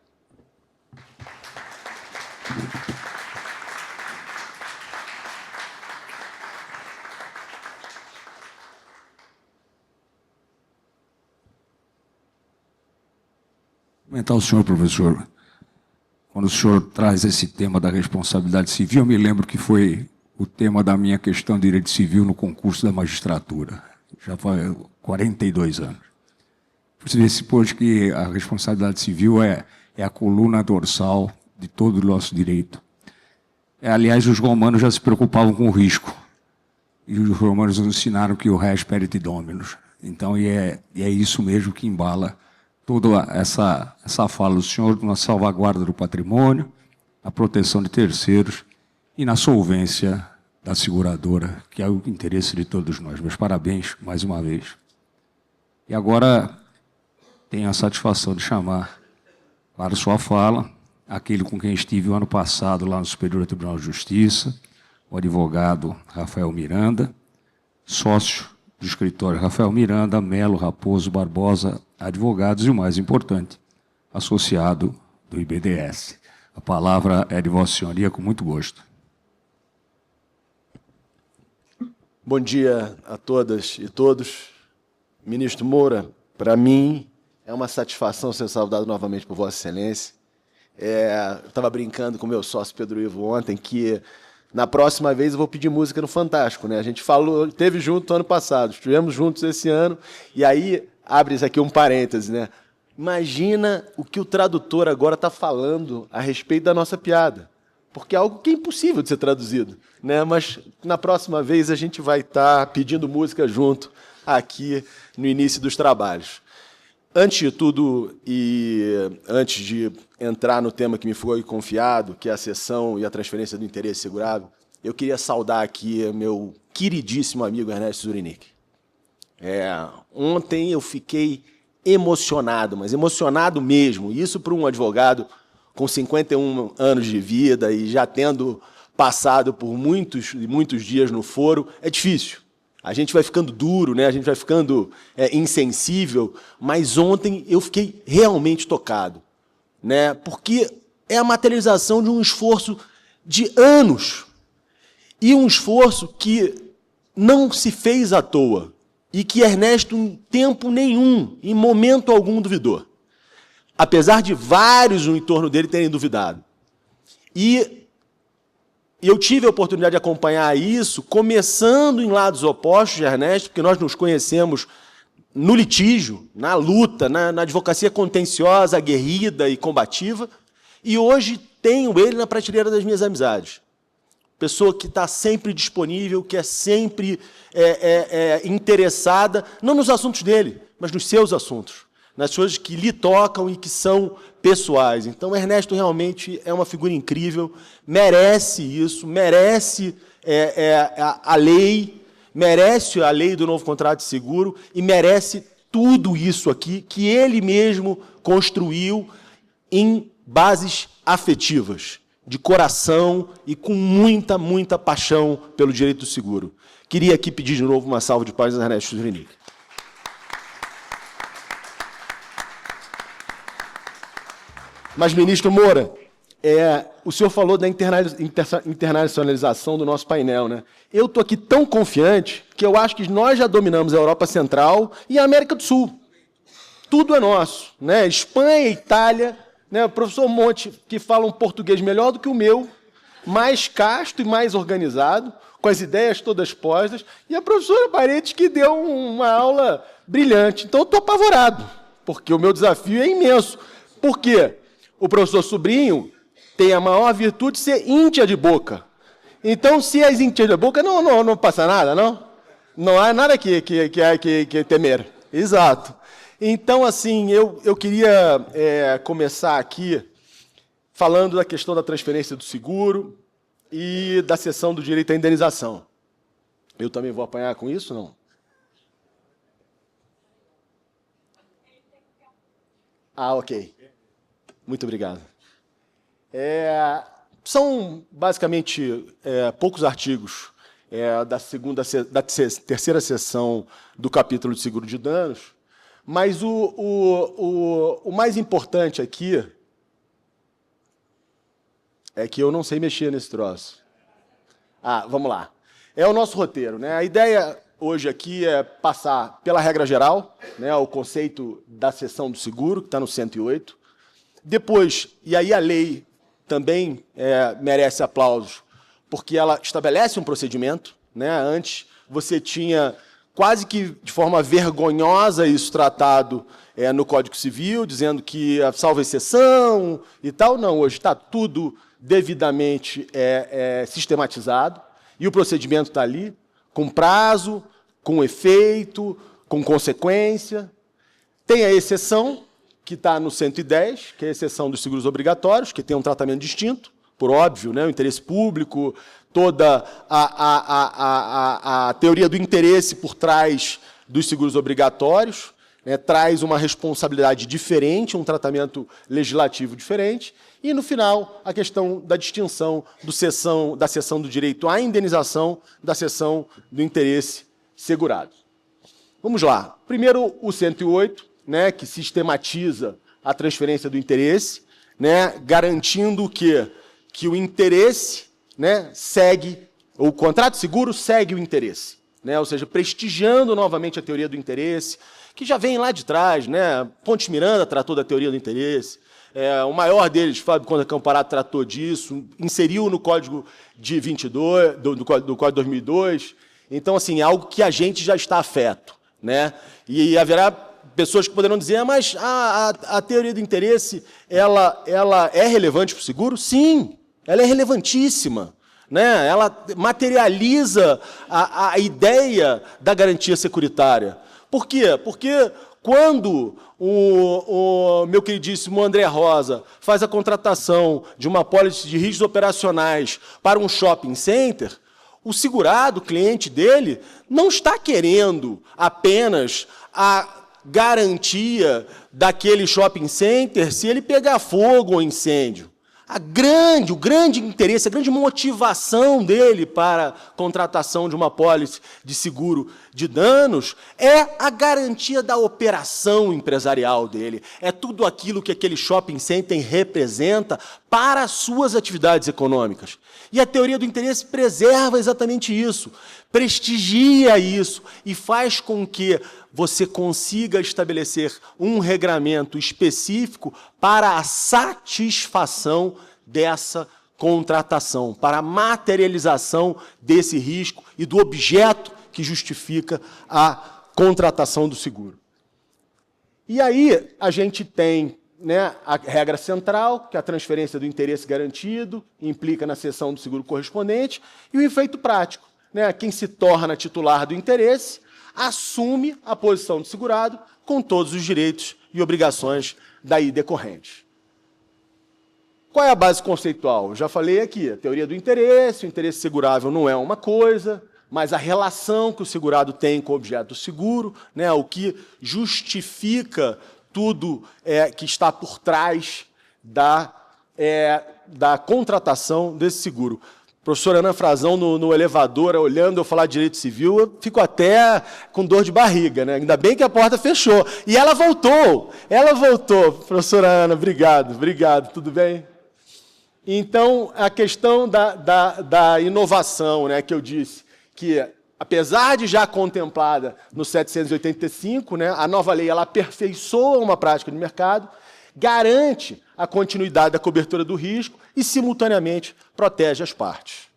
Comentar o senhor, professor. Quando o senhor traz esse tema da responsabilidade civil, eu me lembro que foi o tema da minha questão de direito civil no concurso da magistratura. Já faz 42 anos. Você vê esse ponto que a responsabilidade civil é a coluna dorsal de todo o nosso direito. Aliás, os romanos já se preocupavam com o risco. E os romanos nos ensinaram que o res perit dominus. Então, é isso mesmo que embala toda essa fala do senhor na salvaguarda do patrimônio, a proteção de terceiros e na solvência da seguradora, que é o interesse de todos nós. Meus parabéns, mais uma vez. E agora tenho a satisfação de chamar para sua fala aquele com quem estive o ano passado lá no Superior Tribunal de Justiça, o advogado Rafael Miranda, sócio do escritório Rafael Miranda, Melo, Raposo, Barbosa advogados e, o mais importante, associado do IBDS. A palavra é de Vossa Senhoria, com muito gosto. Bom dia a todas e todos. Ministro Moura, para mim é uma satisfação ser saudado novamente por Vossa Excelência. Eu estava brincando com o meu sócio Pedro Ivo ontem que na próxima vez eu vou pedir música no Fantástico, né? A gente teve junto ano passado, estivemos juntos esse ano, e aí abre-se aqui um parêntese, né? Imagina o que o tradutor agora está falando a respeito da nossa piada, porque é algo que é impossível de ser traduzido, né? Mas na próxima vez a gente vai estar pedindo música junto aqui no início dos trabalhos. Antes de tudo, e antes de entrar no tema que me foi confiado, que é a cessão e a transferência do interesse segurado, eu queria saudar aqui meu queridíssimo amigo Ernesto Zurinick. Ontem eu fiquei emocionado, mas emocionado mesmo. Isso para um advogado com 51 anos de vida e já tendo passado por muitos dias no foro, é difícil. A gente vai ficando duro, né? A gente vai ficando insensível, mas ontem eu fiquei realmente tocado, né? Porque é a materialização de um esforço de anos, e um esforço que não se fez à toa, e que Ernesto, em tempo nenhum, em momento algum, duvidou, apesar de vários no entorno dele terem duvidado. E eu tive a oportunidade de acompanhar isso, começando em lados opostos de Ernesto, porque nós nos conhecemos no litígio, na luta, na advocacia contenciosa, aguerrida e combativa, e hoje tenho ele na prateleira das minhas amizades. Pessoa que está sempre disponível, que é sempre interessada, não nos assuntos dele, mas nos seus assuntos, nas coisas que lhe tocam e que são pessoais. Então, Ernesto realmente é uma figura incrível, merece isso, merece a lei, merece a lei do novo contrato de seguro e merece tudo isso aqui que ele mesmo construiu em bases afetivas, de coração e com muita, muita paixão pelo direito do seguro. Queria aqui pedir de novo uma salva de palmas a Ernesto Zurinick. Mas, ministro Moura, o senhor falou da internacionalização do nosso painel, né? Eu estou aqui tão confiante que eu acho que nós já dominamos a Europa Central e a América do Sul. Tudo é nosso, né? Espanha, Itália, né? O professor Monte, que fala um português melhor do que o meu, mais casto e mais organizado, com as ideias todas postas, e a professora Paredes, que deu uma aula brilhante. Então, eu estou apavorado, porque o meu desafio é imenso. Por quê? O professor Sobrinho tem a maior virtude de ser íntia de boca. Então, se és íntia de boca, não passa nada, não? Não há nada que temer. Exato. Então, assim, eu queria começar aqui falando da questão da transferência do seguro e da cessão do direito à indenização. Eu também vou apanhar com isso, não? Ah, ok. Muito obrigado. São, basicamente, poucos artigos da terceira seção do capítulo de seguro de danos, mas o mais importante aqui é que eu não sei mexer nesse troço. Vamos lá. É o nosso roteiro, né? A ideia hoje aqui é passar pela regra geral, né, o conceito da cessão do seguro, que está no 108. Depois, e aí a lei também merece aplausos, porque ela estabelece um procedimento, né? Antes você tinha quase que de forma vergonhosa isso tratado no Código Civil, dizendo que salvo exceção e tal. Não, hoje está tudo devidamente sistematizado, e o procedimento está ali, com prazo, com efeito, com consequência. Tem a exceção, que está no 110, que é a exceção dos seguros obrigatórios, que tem um tratamento distinto, por óbvio, né, o interesse público, toda a teoria do interesse por trás dos seguros obrigatórios, né, traz uma responsabilidade diferente, um tratamento legislativo diferente, e, no final, a questão da distinção da cessão do direito à indenização da cessão do interesse segurado. Vamos lá. Primeiro, o 108, né, que sistematiza a transferência do interesse, né, garantindo que o interesse, né, segue, o contrato seguro segue o interesse, né, ou seja, prestigiando novamente a teoria do interesse, que já vem lá de trás, né, Pontes Miranda tratou da teoria do interesse, o maior deles, Fábio Conde Camparato, tratou disso, inseriu no Código de 22, do Código de 2002. Então, assim, é algo que a gente já está afeto, né? E haverá pessoas que poderão dizer, mas a teoria do interesse, ela é relevante para o seguro? Sim, ela é relevantíssima, né? Ela materializa a ideia da garantia securitária. Por quê? Porque quando o meu queridíssimo André Rosa faz a contratação de uma pólice de riscos operacionais para um shopping center, o segurado, o cliente dele, não está querendo apenas a garantia daquele shopping center se ele pegar fogo ou incêndio. O grande interesse, a grande motivação dele para a contratação de uma pólice de seguro de danos é a garantia da operação empresarial dele. É tudo aquilo que aquele shopping center representa para as suas atividades econômicas. E a teoria do interesse preserva exatamente isso, prestigia isso e faz com que você consiga estabelecer um regramento específico para a satisfação dessa contratação, para a materialização desse risco e do objeto que justifica a contratação do seguro. E aí a gente tem, né, a regra central, que é a transferência do interesse garantido, implica na cessão do seguro correspondente, e o efeito prático, né, quem se torna titular do interesse assume a posição do segurado com todos os direitos e obrigações daí decorrentes. Qual é a base conceitual? Eu já falei aqui, a teoria do interesse, o interesse segurável não é uma coisa, mas a relação que o segurado tem com o objeto do seguro, né, o que justifica tudo que está por trás da contratação desse seguro. Professora Ana Frazão, no elevador, olhando eu falar de direito civil, eu fico até com dor de barriga, né? Ainda bem que a porta fechou. E ela voltou. Professora Ana, obrigado, tudo bem? Então, a questão da inovação, né, que eu disse, que apesar de já contemplada no 785, né, a nova lei ela aperfeiçoa uma prática de mercado, garante a continuidade da cobertura do risco e, simultaneamente, protege as partes.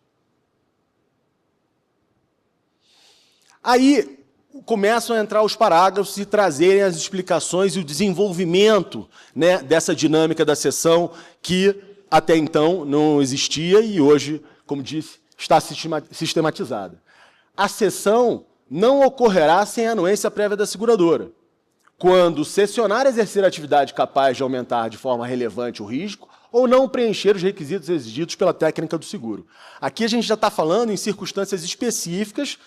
Aí começam a entrar os parágrafos e trazerem as explicações e o desenvolvimento, né, dessa dinâmica da cessão que até então não existia e hoje, como disse, está sistematizada. A cessão não ocorrerá sem a anuência prévia da seguradora. Quando o cessionário exercer atividade capaz de aumentar de forma relevante o risco ou não preencher os requisitos exigidos pela técnica do seguro. Aqui a gente já está falando em circunstâncias específicas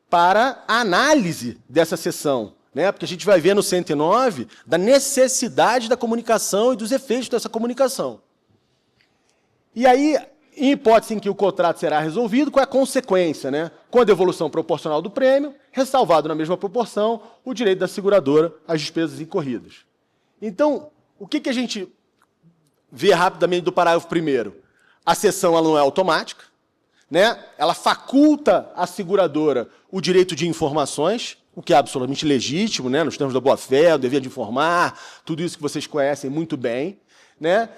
para a análise dessa cessão, né? Porque a gente vai ver no 109 da necessidade da comunicação e dos efeitos dessa comunicação. E aí, em hipótese em que o contrato será resolvido, qual é a consequência, né? Com a devolução proporcional do prêmio, ressalvado na mesma proporção o direito da seguradora às despesas incorridas. Então, o que a gente vê rapidamente do parágrafo 1º? A cessão ela não é automática, né? Ela faculta à seguradora o direito de informações, o que é absolutamente legítimo, né? Nos termos da boa-fé, o dever de informar, tudo isso que vocês conhecem muito bem, né?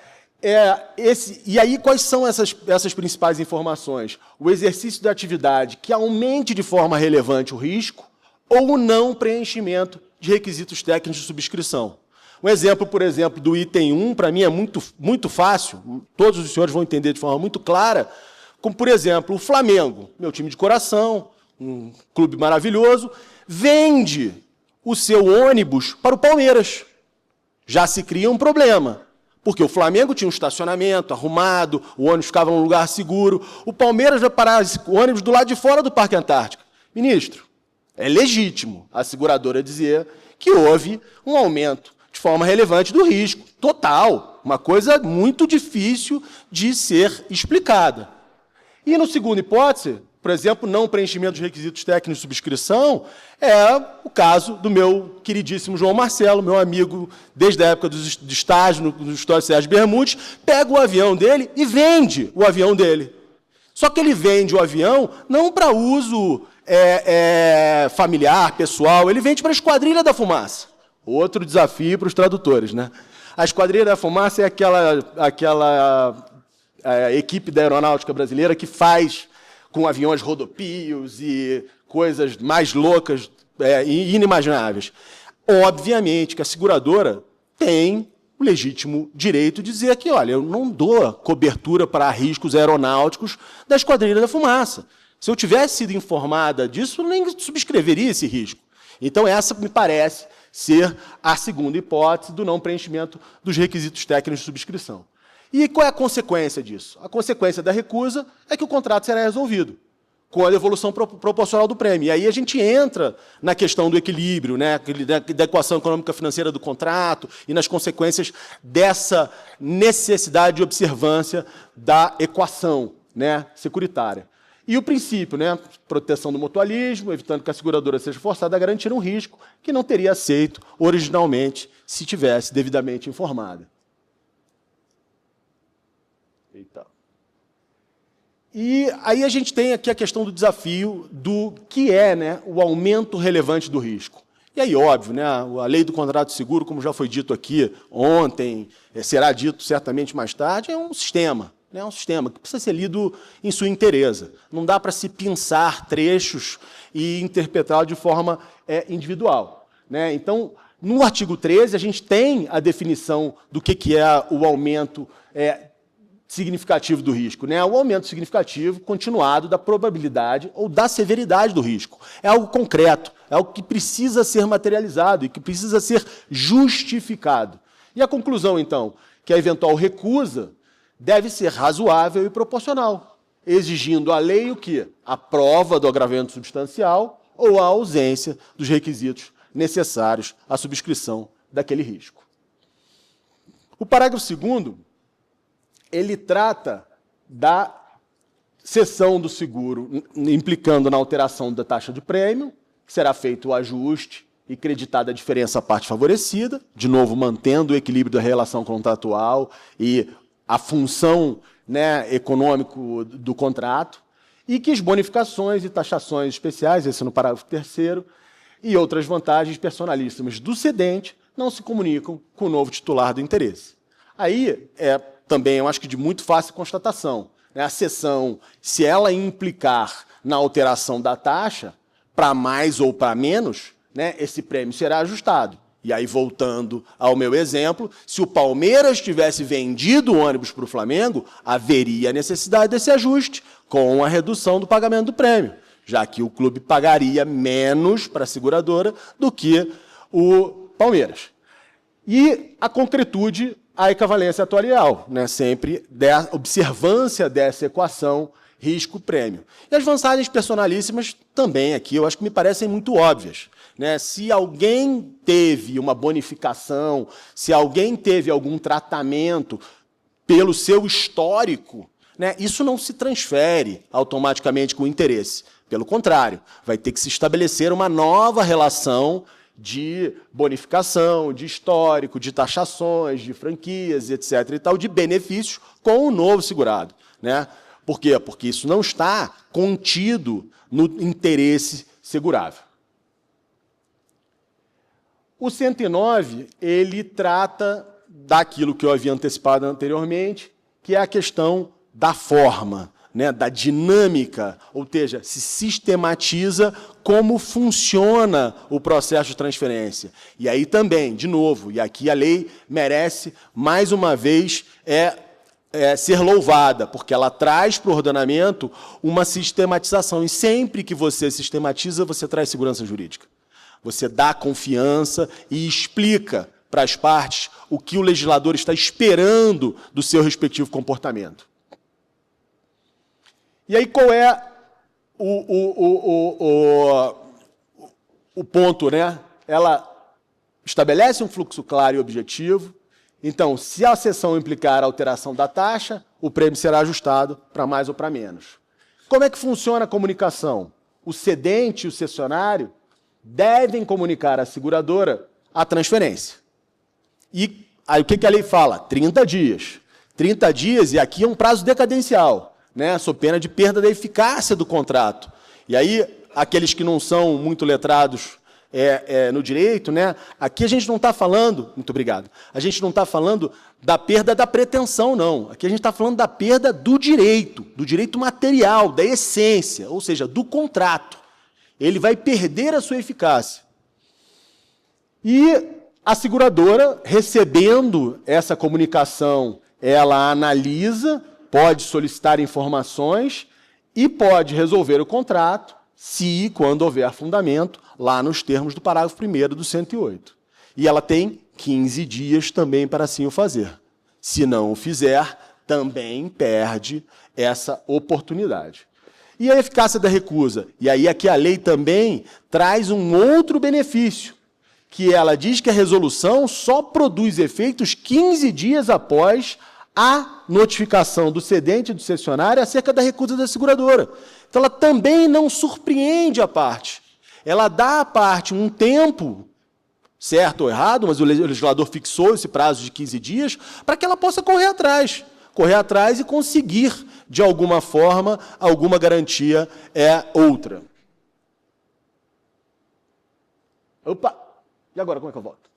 E aí, quais são essas principais informações? O exercício da atividade que aumente de forma relevante o risco ou o não preenchimento de requisitos técnicos de subscrição. Um exemplo, por exemplo, do item 1, para mim é muito fácil, todos os senhores vão entender de forma muito clara, como, por exemplo, o Flamengo, meu time de coração, um clube maravilhoso, vende o seu ônibus para o Palmeiras. Já se cria um problema. Porque o Flamengo tinha um estacionamento arrumado, o ônibus ficava num lugar seguro, o Palmeiras vai parar o ônibus do lado de fora do Parque Antártica. Ministro, é legítimo a seguradora dizer que houve um aumento de forma relevante do risco, total, uma coisa muito difícil de ser explicada. E, no segunda hipótese, por exemplo, não preenchimento dos requisitos técnicos de subscrição, é o caso do meu queridíssimo João Marcelo, meu amigo desde a época do estágio no Escritório Sérgio Bermudes, pega o avião dele e vende o avião dele. Só que ele vende o avião não para uso familiar, pessoal, ele vende para a Esquadrilha da Fumaça. Outro desafio para os tradutores, né? A Esquadrilha da Fumaça é aquela equipe da aeronáutica brasileira que faz com aviões rodopios e coisas mais loucas e inimagináveis. Obviamente que a seguradora tem o legítimo direito de dizer que, olha, eu não dou cobertura para riscos aeronáuticos da Esquadrilha da Fumaça. Se eu tivesse sido informada disso, eu nem subscreveria esse risco. Então, essa me parece ser a segunda hipótese do não preenchimento dos requisitos técnicos de subscrição. E qual é a consequência disso? A consequência da recusa é que o contrato será resolvido com a devolução proporcional do prêmio. E aí a gente entra na questão do equilíbrio, né, da equação econômica financeira do contrato e nas consequências dessa necessidade de observância da equação, né, securitária. E o princípio, né, proteção do mutualismo, evitando que a seguradora seja forçada a garantir um risco que não teria aceito originalmente se tivesse devidamente informada. Eita. E aí a gente tem aqui a questão do desafio do que é, né, o aumento relevante do risco. E aí, óbvio, né, a lei do contrato seguro, como já foi dito aqui ontem, será dito certamente mais tarde, é um sistema. É um sistema que precisa ser lido em sua inteireza. Não dá para se pinçar trechos e interpretá-lo de forma individual, né? Então, no artigo 13, a gente tem a definição do que é o aumento significativo do risco, né? O aumento significativo continuado da probabilidade ou da severidade do risco. É algo concreto, é algo que precisa ser materializado e que precisa ser justificado. E a conclusão, então, que a eventual recusa deve ser razoável e proporcional, exigindo a lei o quê? A prova do agravamento substancial ou a ausência dos requisitos necessários à subscrição daquele risco. O parágrafo 2º, ele trata da cessão do seguro, implicando na alteração da taxa de prêmio, que será feito o ajuste e creditada a diferença à parte favorecida, de novo mantendo o equilíbrio da relação contratual e a função, né, econômico do contrato, e que as bonificações e taxações especiais, esse no parágrafo 3º, e outras vantagens personalíssimas do cedente não se comunicam com o novo titular do interesse. Aí, também, eu acho que de muito fácil constatação, né, a cessão, se ela implicar na alteração da taxa, para mais ou para menos, né, esse prêmio será ajustado. E aí, voltando ao meu exemplo, se o Palmeiras tivesse vendido o ônibus para o Flamengo, haveria necessidade desse ajuste, com a redução do pagamento do prêmio, já que o clube pagaria menos para a seguradora do que o Palmeiras. E a concretude, a equivalência atuarial, né, sempre da observância dessa equação risco-prêmio. E as vantagens personalíssimas também aqui, eu acho que me parecem muito óbvias, né? Se alguém teve uma bonificação, se alguém teve algum tratamento pelo seu histórico, né, isso não se transfere automaticamente com o interesse. Pelo contrário, vai ter que se estabelecer uma nova relação de bonificação, de histórico, de taxações, de franquias, etc. e tal, de benefícios com o novo segurado, né? Por quê? Porque isso não está contido no interesse segurável. O 109, ele trata daquilo que eu havia antecipado anteriormente, que é a questão da forma, né, da dinâmica, ou seja, se sistematiza como funciona o processo de transferência. E aí também, de novo, e aqui a lei merece, mais uma vez, ser louvada, porque ela traz para o ordenamento uma sistematização. E sempre que você sistematiza, você traz segurança jurídica. Você dá confiança e explica para as partes o que o legislador está esperando do seu respectivo comportamento. E aí qual é o ponto, né? Ela estabelece um fluxo claro e objetivo. Então, se a cessão implicar a alteração da taxa, o prêmio será ajustado para mais ou para menos. Como é que funciona a comunicação? O cedente e o cessionário devem comunicar à seguradora a transferência. E aí o que a lei fala? 30 dias. 30 dias, e aqui é um prazo decadencial, né? Sob pena de perda da eficácia do contrato. E aí, aqueles que não são muito letrados no direito, né? Aqui a gente não está falando, muito obrigado, a gente não está falando da perda da pretensão, não. Aqui a gente está falando da perda do direito material, da essência, ou seja, do contrato. Ele vai perder a sua eficácia. E a seguradora, recebendo essa comunicação, ela analisa, pode solicitar informações e pode resolver o contrato, se e quando houver fundamento, lá nos termos do parágrafo 1º do 108. E ela tem 15 dias também para assim o fazer. Se não o fizer, também perde essa oportunidade. E a eficácia da recusa? E aí aqui a lei também traz um outro benefício, que ela diz que a resolução só produz efeitos 15 dias após a notificação do cedente e do cessionário acerca da recusa da seguradora. Então, ela também não surpreende a parte. Ela dá à parte um tempo, certo ou errado, mas o legislador fixou esse prazo de 15 dias, para que ela possa correr atrás e conseguir, de alguma forma, alguma garantia outra. Opa! E agora, como é que eu volto?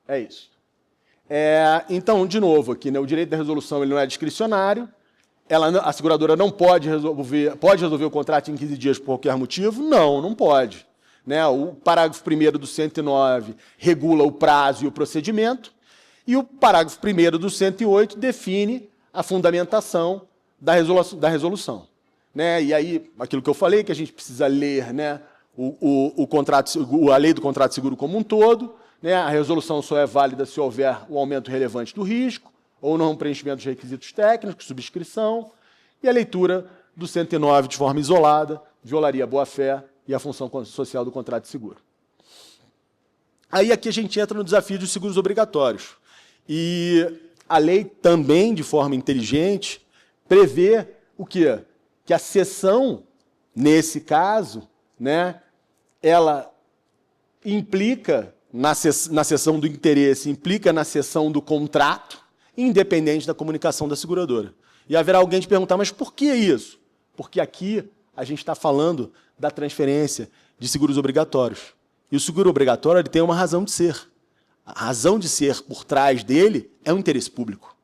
É isso. Então, de novo, aqui, né, o direito da resolução ele não é discricionário, a seguradora não pode resolver o contrato em 15 dias por qualquer motivo? Não pode. Né? O parágrafo 1º do 109 regula o prazo e o procedimento, e o parágrafo 1º do 108 define a fundamentação da resolução. Né? E aí, aquilo que eu falei, que a gente precisa ler, né, a lei do contrato de seguro como um todo, né? A resolução só é válida se houver o aumento relevante do risco, ou não preenchimento dos requisitos técnicos, subscrição, e a leitura do 109 de forma isolada violaria a boa-fé e a função social do contrato de seguro. Aí aqui a gente entra no desafio dos seguros obrigatórios. E a lei também, de forma inteligente, prevê o quê? Que a cessão, nesse caso, né, ela implica na cessão do interesse, implica na cessão do contrato, independente da comunicação da seguradora. E haverá alguém te perguntar, mas por que isso? Porque aqui a gente está falando da transferência de seguros obrigatórios. E o seguro obrigatório ele tem uma razão de ser. A razão de ser por trás dele é o interesse público.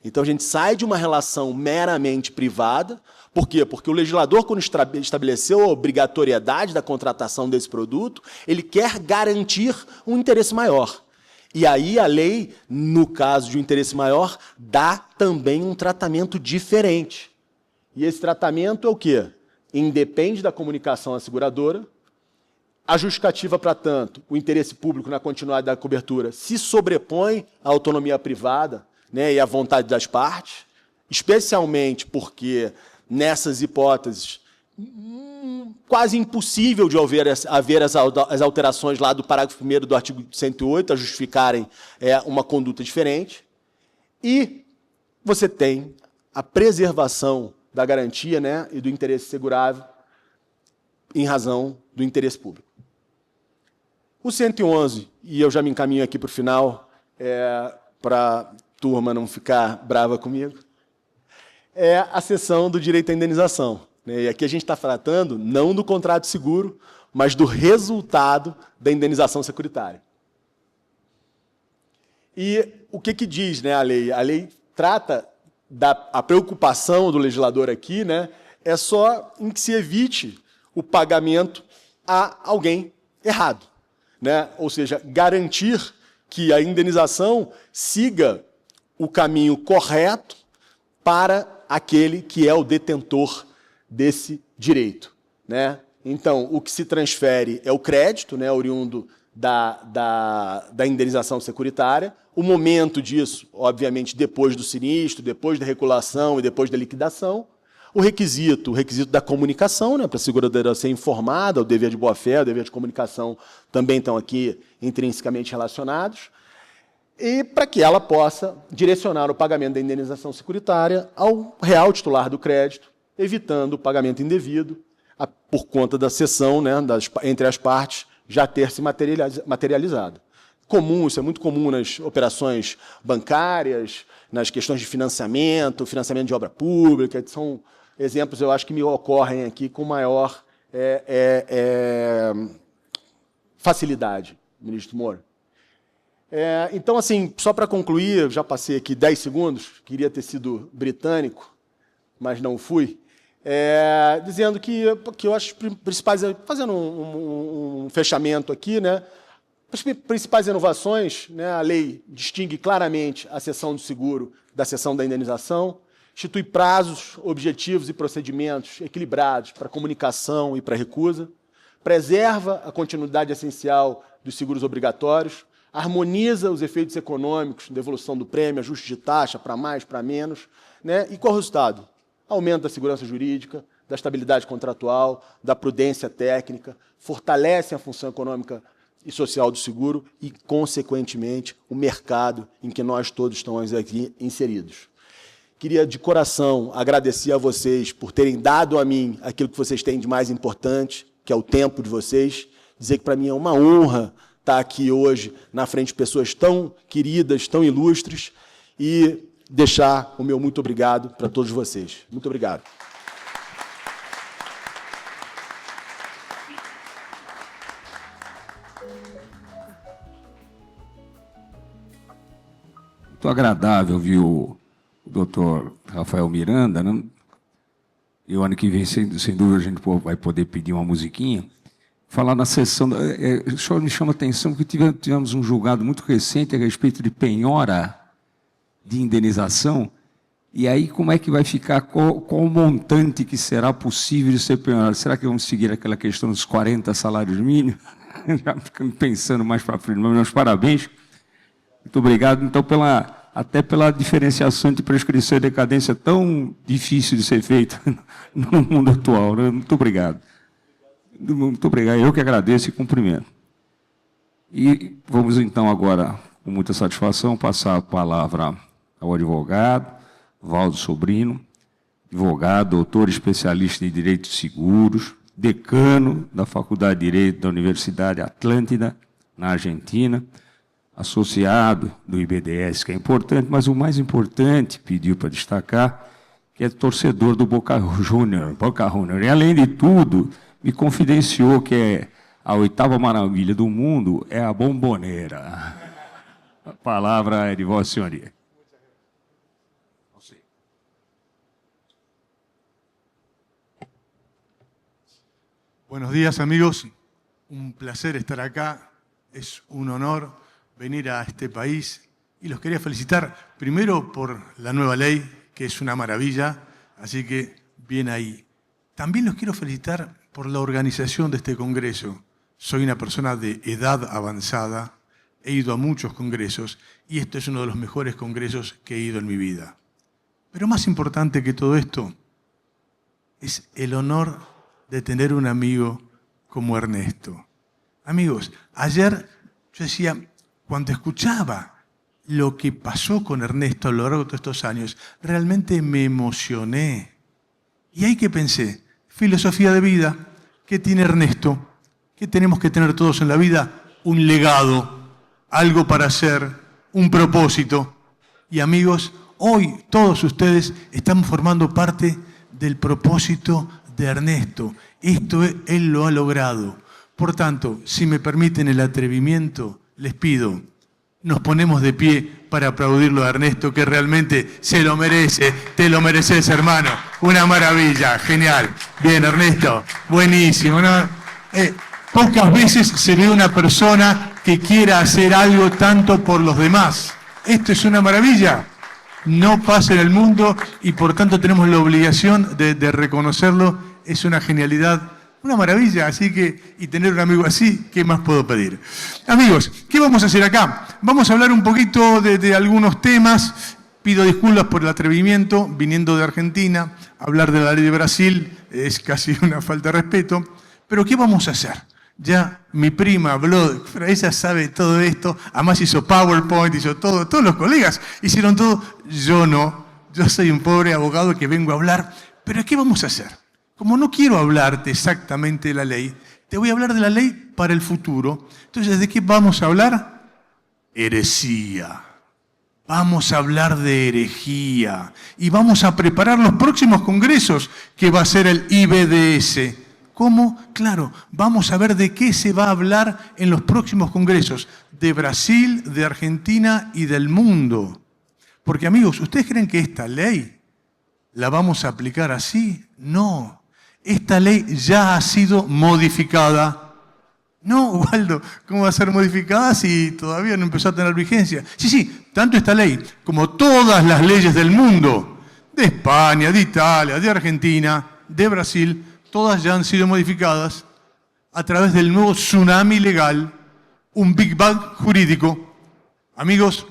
Então a gente sai de uma relação meramente privada. Por quê? Porque o legislador, quando estabeleceu a obrigatoriedade da contratação desse produto, ele quer garantir um interesse maior. E aí a lei, no caso de um interesse maior, dá também um tratamento diferente. E esse tratamento é o quê? Independe da comunicação à seguradora. A justificativa, para tanto, o interesse público na continuidade da cobertura se sobrepõe à autonomia privada, né, e à vontade das partes, especialmente porque, nessas hipóteses, quase impossível de haver as alterações lá do parágrafo 1º do artigo 108 a justificarem uma conduta diferente. E você tem a preservação da garantia, né, e do interesse segurável em razão do interesse público. O 111, e eu já me encaminho aqui para o final, para a turma não ficar brava comigo, é a seção do direito à indenização. E aqui a gente está tratando não do contrato de seguro, mas do resultado da indenização securitária. E o que diz, né, a lei? A lei trata a preocupação do legislador aqui, né, é só em que se evite o pagamento a alguém errado, né? Ou seja, garantir que a indenização siga o caminho correto para aquele que é o detentor desse direito, né? Então, o que se transfere é o crédito, né, oriundo da indenização securitária. O momento disso, obviamente, depois do sinistro, depois da regulação e depois da liquidação. O requisito da comunicação, né, para a seguradora ser informada, o dever de boa-fé, o dever de comunicação também estão aqui intrinsecamente relacionados. e para que ela possa direcionar o pagamento da indenização securitária ao real titular do crédito, evitando o pagamento indevido, por conta da cessão, né, entre as partes já ter se materializado. Isso é muito comum nas operações bancárias, nas questões de financiamento de obra pública, são exemplos, eu acho, que me ocorrem aqui com maior facilidade, ministro Moro. Então, assim, só para concluir, já passei aqui 10 segundos, queria ter sido britânico, mas não fui, dizendo que eu acho que principais, fazendo um fechamento aqui, né, as principais inovações, né, a lei distingue claramente a cessão do seguro da cessão da indenização, institui prazos, objetivos e procedimentos equilibrados para comunicação e para recusa, preserva a continuidade essencial dos seguros obrigatórios, harmoniza os efeitos econômicos, devolução do prêmio, ajuste de taxa para mais, para menos, né? E qual o resultado? Aumento da segurança jurídica, da estabilidade contratual, da prudência técnica, fortalece a função econômica e social do seguro e, consequentemente, o mercado em que nós todos estamos aqui inseridos. Queria, de coração, agradecer a vocês por terem dado a mim aquilo que vocês têm de mais importante, que é o tempo de vocês, dizer que, para mim, é uma honra estar aqui hoje na frente de pessoas tão queridas, tão ilustres, e deixar o meu muito obrigado para todos vocês. Muito obrigado. Muito agradável ouvir o doutor Rafael Miranda, né? E o ano que vem, sem dúvida, a gente vai poder pedir uma musiquinha. Falar na sessão... Só me chama a atenção que tivemos um julgado muito recente a respeito de penhora de indenização. E aí, como é que vai ficar? Qual o montante que será possível de ser penhorado? Será que vamos seguir aquela questão dos 40 salários mínimos? Já ficando pensando mais para frente. Mas meus parabéns. Muito obrigado, então, até pela diferenciação de prescrição e decadência tão difícil de ser feita no mundo atual, né? Muito obrigado. Muito obrigado. Eu que agradeço e cumprimento. E vamos, então, agora, com muita satisfação, passar a palavra ao advogado Valdo Sobrino, advogado, doutor especialista em Direito de Seguros, decano da Faculdade de Direito da Universidade Atlântida, na Argentina, associado do IBDS, que é importante, mas o mais importante, pediu para destacar, que é torcedor do Boca Juniors. E, além de tudo, me confidenciou que a 8ª maravilha do mundo é a Bombonera. A palavra é de Vossa Senhoria. Buenos días, amigos. Un placer estar acá. Es un honor venir a este país y los quería felicitar primero por la nueva ley, que es una maravilla, así que bien ahí. También los quiero felicitar por la organización de este congreso. Soy una persona de edad avanzada, he ido a muchos congresos y este es uno de los mejores congresos que he ido en mi vida. Pero más importante que todo esto es el honor de tener un amigo como Ernesto. Amigos, ayer yo decía, cuando escuchaba lo que pasó con Ernesto a lo largo de todos estos años, realmente me emocioné. Y ahí que pensé, filosofía de vida, ¿qué tiene Ernesto? ¿Qué tenemos que tener todos en la vida? Un legado, algo para hacer, un propósito. Y amigos, hoy todos ustedes están formando parte del propósito de Ernesto. Esto él lo ha logrado. Por tanto, si me permiten el atrevimiento, les pido, nos ponemos de pie para aplaudirlo a Ernesto, que realmente se lo merece. Te lo mereces, hermano. Una maravilla, genial. Bien, Ernesto, buenísimo, ¿no? Pocas veces se ve una persona que quiera hacer algo tanto por los demás. Esto es una maravilla. No pasa en el mundo y por tanto tenemos la obligación de reconocerlo. Es una genialidad. Una maravilla, así que, y tener un amigo así, ¿qué más puedo pedir? Amigos, ¿qué vamos a hacer acá? Vamos a hablar un poquito de algunos temas. Pido disculpas por el atrevimiento, viniendo de Argentina. Hablar de la ley de Brasil es casi una falta de respeto. Pero ¿qué vamos a hacer? Ya mi prima habló, pero ella sabe todo esto, además hizo PowerPoint, hizo todo, todos los colegas hicieron todo, yo no, yo soy un pobre abogado que vengo a hablar, pero ¿qué vamos a hacer? Como no quiero hablarte exactamente de la ley, te voy a hablar de la ley para el futuro. Entonces, ¿de qué vamos a hablar? Heresía. Vamos a hablar de herejía y vamos a preparar los próximos congresos que va a ser el IBDS. ¿Cómo? Claro, vamos a ver de qué se va a hablar en los próximos congresos de Brasil, de Argentina y del mundo. Porque amigos, ¿ustedes creen que esta ley la vamos a aplicar así? No, esta ley ya ha sido modificada. No, Waldo, ¿cómo va a ser modificada si todavía no empezó a tener vigencia? Sí, tanto esta ley como todas las leyes del mundo, de España, de Italia, de Argentina, de Brasil, todas ya han sido modificadas a través del nuevo tsunami legal, un Big Bang jurídico. Amigos,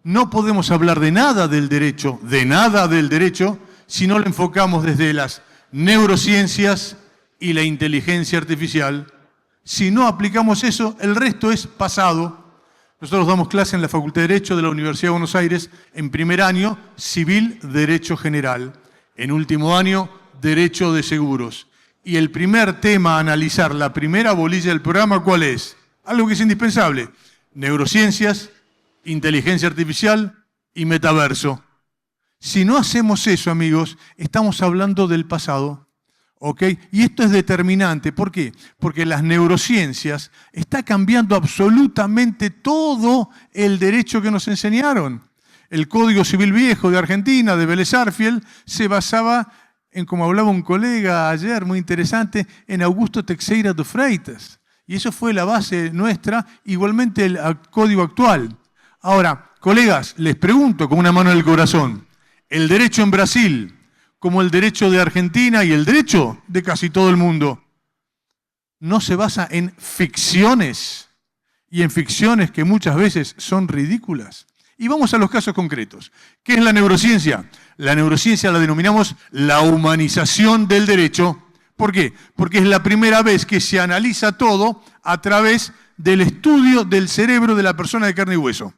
no podemos hablar de nada del derecho, si no lo enfocamos desde las neurociencias y la inteligencia artificial. Si no aplicamos eso, el resto es pasado. Nosotros damos clase en la Facultad de Derecho de la Universidad de Buenos Aires, en primer año, Civil, Derecho General. En último año, Derecho de Seguros. Y el primer tema a analizar, la primera bolilla del programa, ¿cuál es? Algo que es indispensable. Neurociencias, inteligencia artificial y metaverso. Si no hacemos eso, amigos, estamos hablando del pasado. ¿Ok? Y esto es determinante. ¿Por qué? Porque las neurociencias está cambiando absolutamente todo el derecho que nos enseñaron. El Código Civil Viejo de Argentina, de Vélez Sarsfield, se basaba en, como hablaba un colega ayer, muy interesante, en Augusto Teixeira de Freitas. Y eso fue la base nuestra, igualmente el código actual. Ahora, colegas, les pregunto con una mano en el corazón, ¿el derecho en Brasil, como el derecho de Argentina y el derecho de casi todo el mundo, no se basa en ficciones y en ficciones que muchas veces son ridículas? Y vamos a los casos concretos. ¿Qué es la neurociencia? La neurociencia la denominamos la humanización del derecho. ¿Por qué? Porque es la primera vez que se analiza todo a través del estudio del cerebro de la persona de carne y hueso.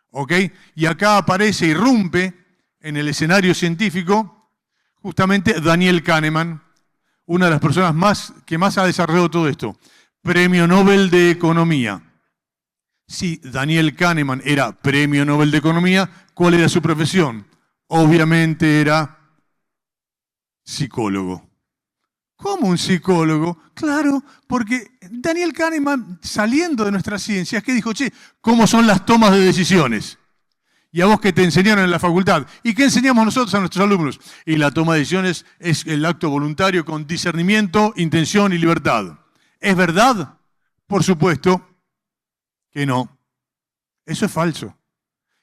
¿Ok? Y acá aparece, irrumpe en el escenario científico justamente Daniel Kahneman, una de las personas que más ha desarrollado todo esto. Premio Nobel de Economía. Si Daniel Kahneman era Premio Nobel de Economía, ¿cuál era su profesión? Obviamente era psicólogo. ¿Cómo un psicólogo? Claro, porque Daniel Kahneman, saliendo de nuestras ciencias, ¿qué dijo? Che, ¿cómo son las tomas de decisiones? Y a vos que te enseñaron en la facultad. ¿Y qué enseñamos nosotros a nuestros alumnos? Y la toma de decisiones es el acto voluntario con discernimiento, intención y libertad. ¿Es verdad? Por supuesto que no. Eso es falso.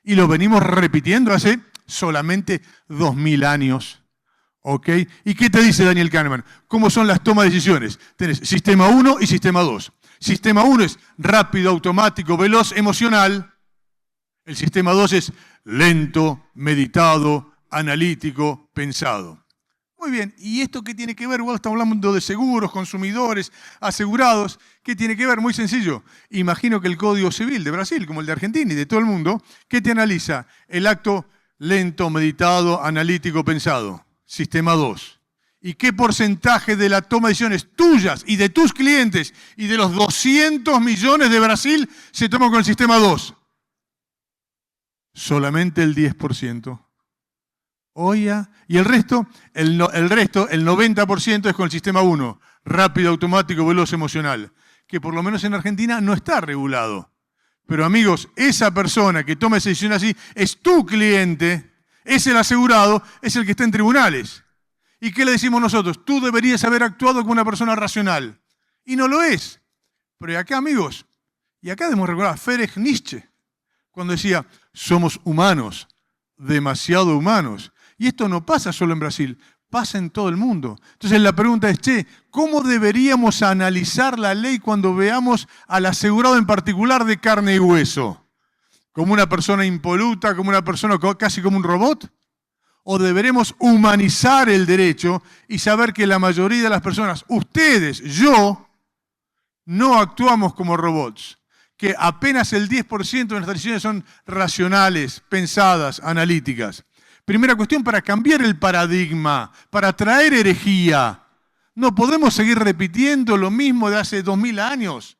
Y lo venimos repitiendo hace solamente 2000 años. ¿Ok? ¿Y qué te dice Daniel Kahneman? ¿Cómo son las tomas de decisiones? Tenés sistema 1 y sistema 2. Sistema 1 es rápido, automático, veloz, emocional. El sistema 2 es lento, meditado, analítico, pensado. Muy bien, ¿y esto qué tiene que ver? Bueno, estamos hablando de seguros, consumidores, asegurados. ¿Qué tiene que ver? Muy sencillo. Imagino que el Código Civil de Brasil, como el de Argentina y de todo el mundo, ¿qué te analiza? El acto lento, meditado, analítico, pensado. Sistema 2. ¿Y qué porcentaje de la toma de decisiones tuyas y de tus clientes y de los 200 millones de Brasil se toma con el sistema 2? Solamente el 10%. Oiga, y el resto, el 90% es con el sistema 1, rápido, automático, veloz, emocional, que por lo menos en Argentina no está regulado. Pero amigos, esa persona que toma esa decisión así es tu cliente, es el asegurado, es el que está en tribunales. ¿Y qué le decimos nosotros? Tú deberías haber actuado como una persona racional. Y no lo es. Pero acá, amigos, y acá debemos recordar a Friedrich Nietzsche, cuando decía, somos humanos, demasiado humanos. Y esto no pasa solo en Brasil, pasa en todo el mundo. Entonces la pregunta es, ¿cómo deberíamos analizar la ley cuando veamos al asegurado en particular de carne y hueso? ¿Como una persona impoluta, como una persona casi como un robot? ¿O deberemos humanizar el derecho y saber que la mayoría de las personas, ustedes, yo, no actuamos como robots, que apenas el 10% de nuestras decisiones son racionales, pensadas, analíticas. Primera cuestión, para cambiar el paradigma, para traer herejía. No podemos seguir repitiendo lo mismo de hace 2000 años.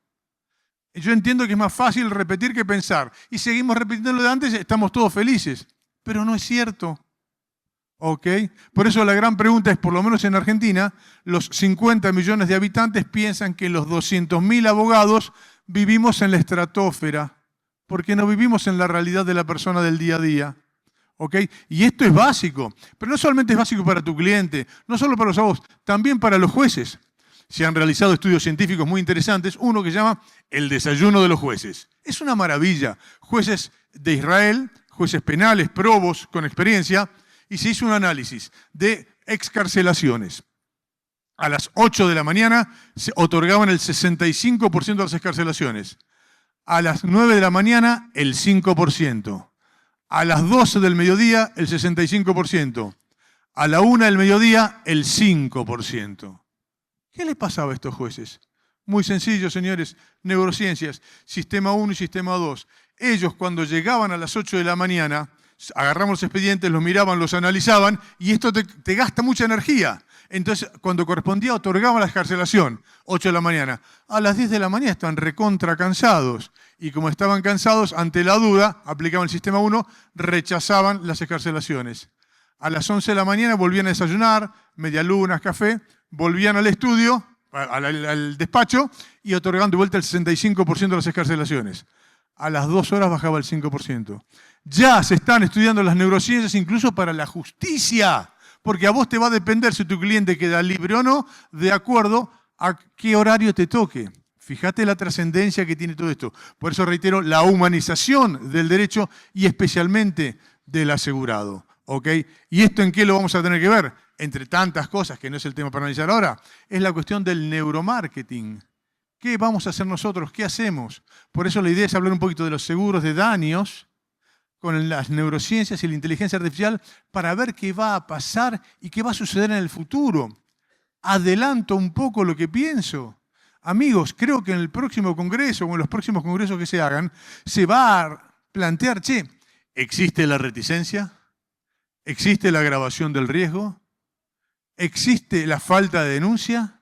Yo entiendo que es más fácil repetir que pensar. Y seguimos repitiendo lo de antes, estamos todos felices. Pero no es cierto. ¿Ok? Por eso la gran pregunta es, por lo menos en Argentina, los 50 millones de habitantes piensan que los 200.000 abogados vivimos en la estratosfera, porque no vivimos en la realidad de la persona del día a día. ¿Ok? Y esto es básico, pero no solamente es básico para tu cliente, no solo para los abogados, también para los jueces. Se han realizado estudios científicos muy interesantes, uno que se llama El desayuno de los jueces. Es una maravilla. Jueces de Israel, jueces penales, probos, con experiencia, y se hizo un análisis de excarcelaciones. A las 8 de la mañana se otorgaban el 65% de las excarcelaciones. A las 9 de la mañana, el 5%. A las 12 del mediodía, el 65%. A la 1 del mediodía, el 5%. ¿Qué les pasaba a estos jueces? Muy sencillo, señores. Neurociencias, sistema 1 y sistema 2. Ellos, cuando llegaban a las 8 de la mañana, agarramos los expedientes, los miraban, los analizaban, y esto te gasta mucha energía. Entonces, cuando correspondía, otorgaban la excarcelación, 8 de la mañana. A las 10 de la mañana estaban recontra cansados. Y como estaban cansados, ante la duda, aplicaban el sistema 1, rechazaban las excarcelaciones. A las 11 de la mañana volvían a desayunar, medialunas, café, volvían al estudio, al despacho, y otorgaban de vuelta el 65% de las excarcelaciones. A las 2 horas bajaba el 5%. Ya se están estudiando las neurociencias incluso para la justicia, porque a vos te va a depender si tu cliente queda libre o no, de acuerdo a qué horario te toque. Fíjate la trascendencia que tiene todo esto. Por eso reitero, la humanización del derecho y especialmente del asegurado. ¿Ok? ¿Y esto en qué lo vamos a tener que ver? Entre tantas cosas, que no es el tema para analizar ahora, es la cuestión del neuromarketing. ¿Qué vamos a hacer nosotros? ¿Qué hacemos? Por eso la idea es hablar un poquito de los seguros de daños con las neurociencias y la inteligencia artificial para ver qué va a pasar y qué va a suceder en el futuro. Adelanto un poco lo que pienso. Amigos, creo que en el próximo congreso o en los próximos congresos que se hagan, se va a plantear, ¿existe la reticencia? ¿Existe la agravación del riesgo? ¿Existe la falta de denuncia?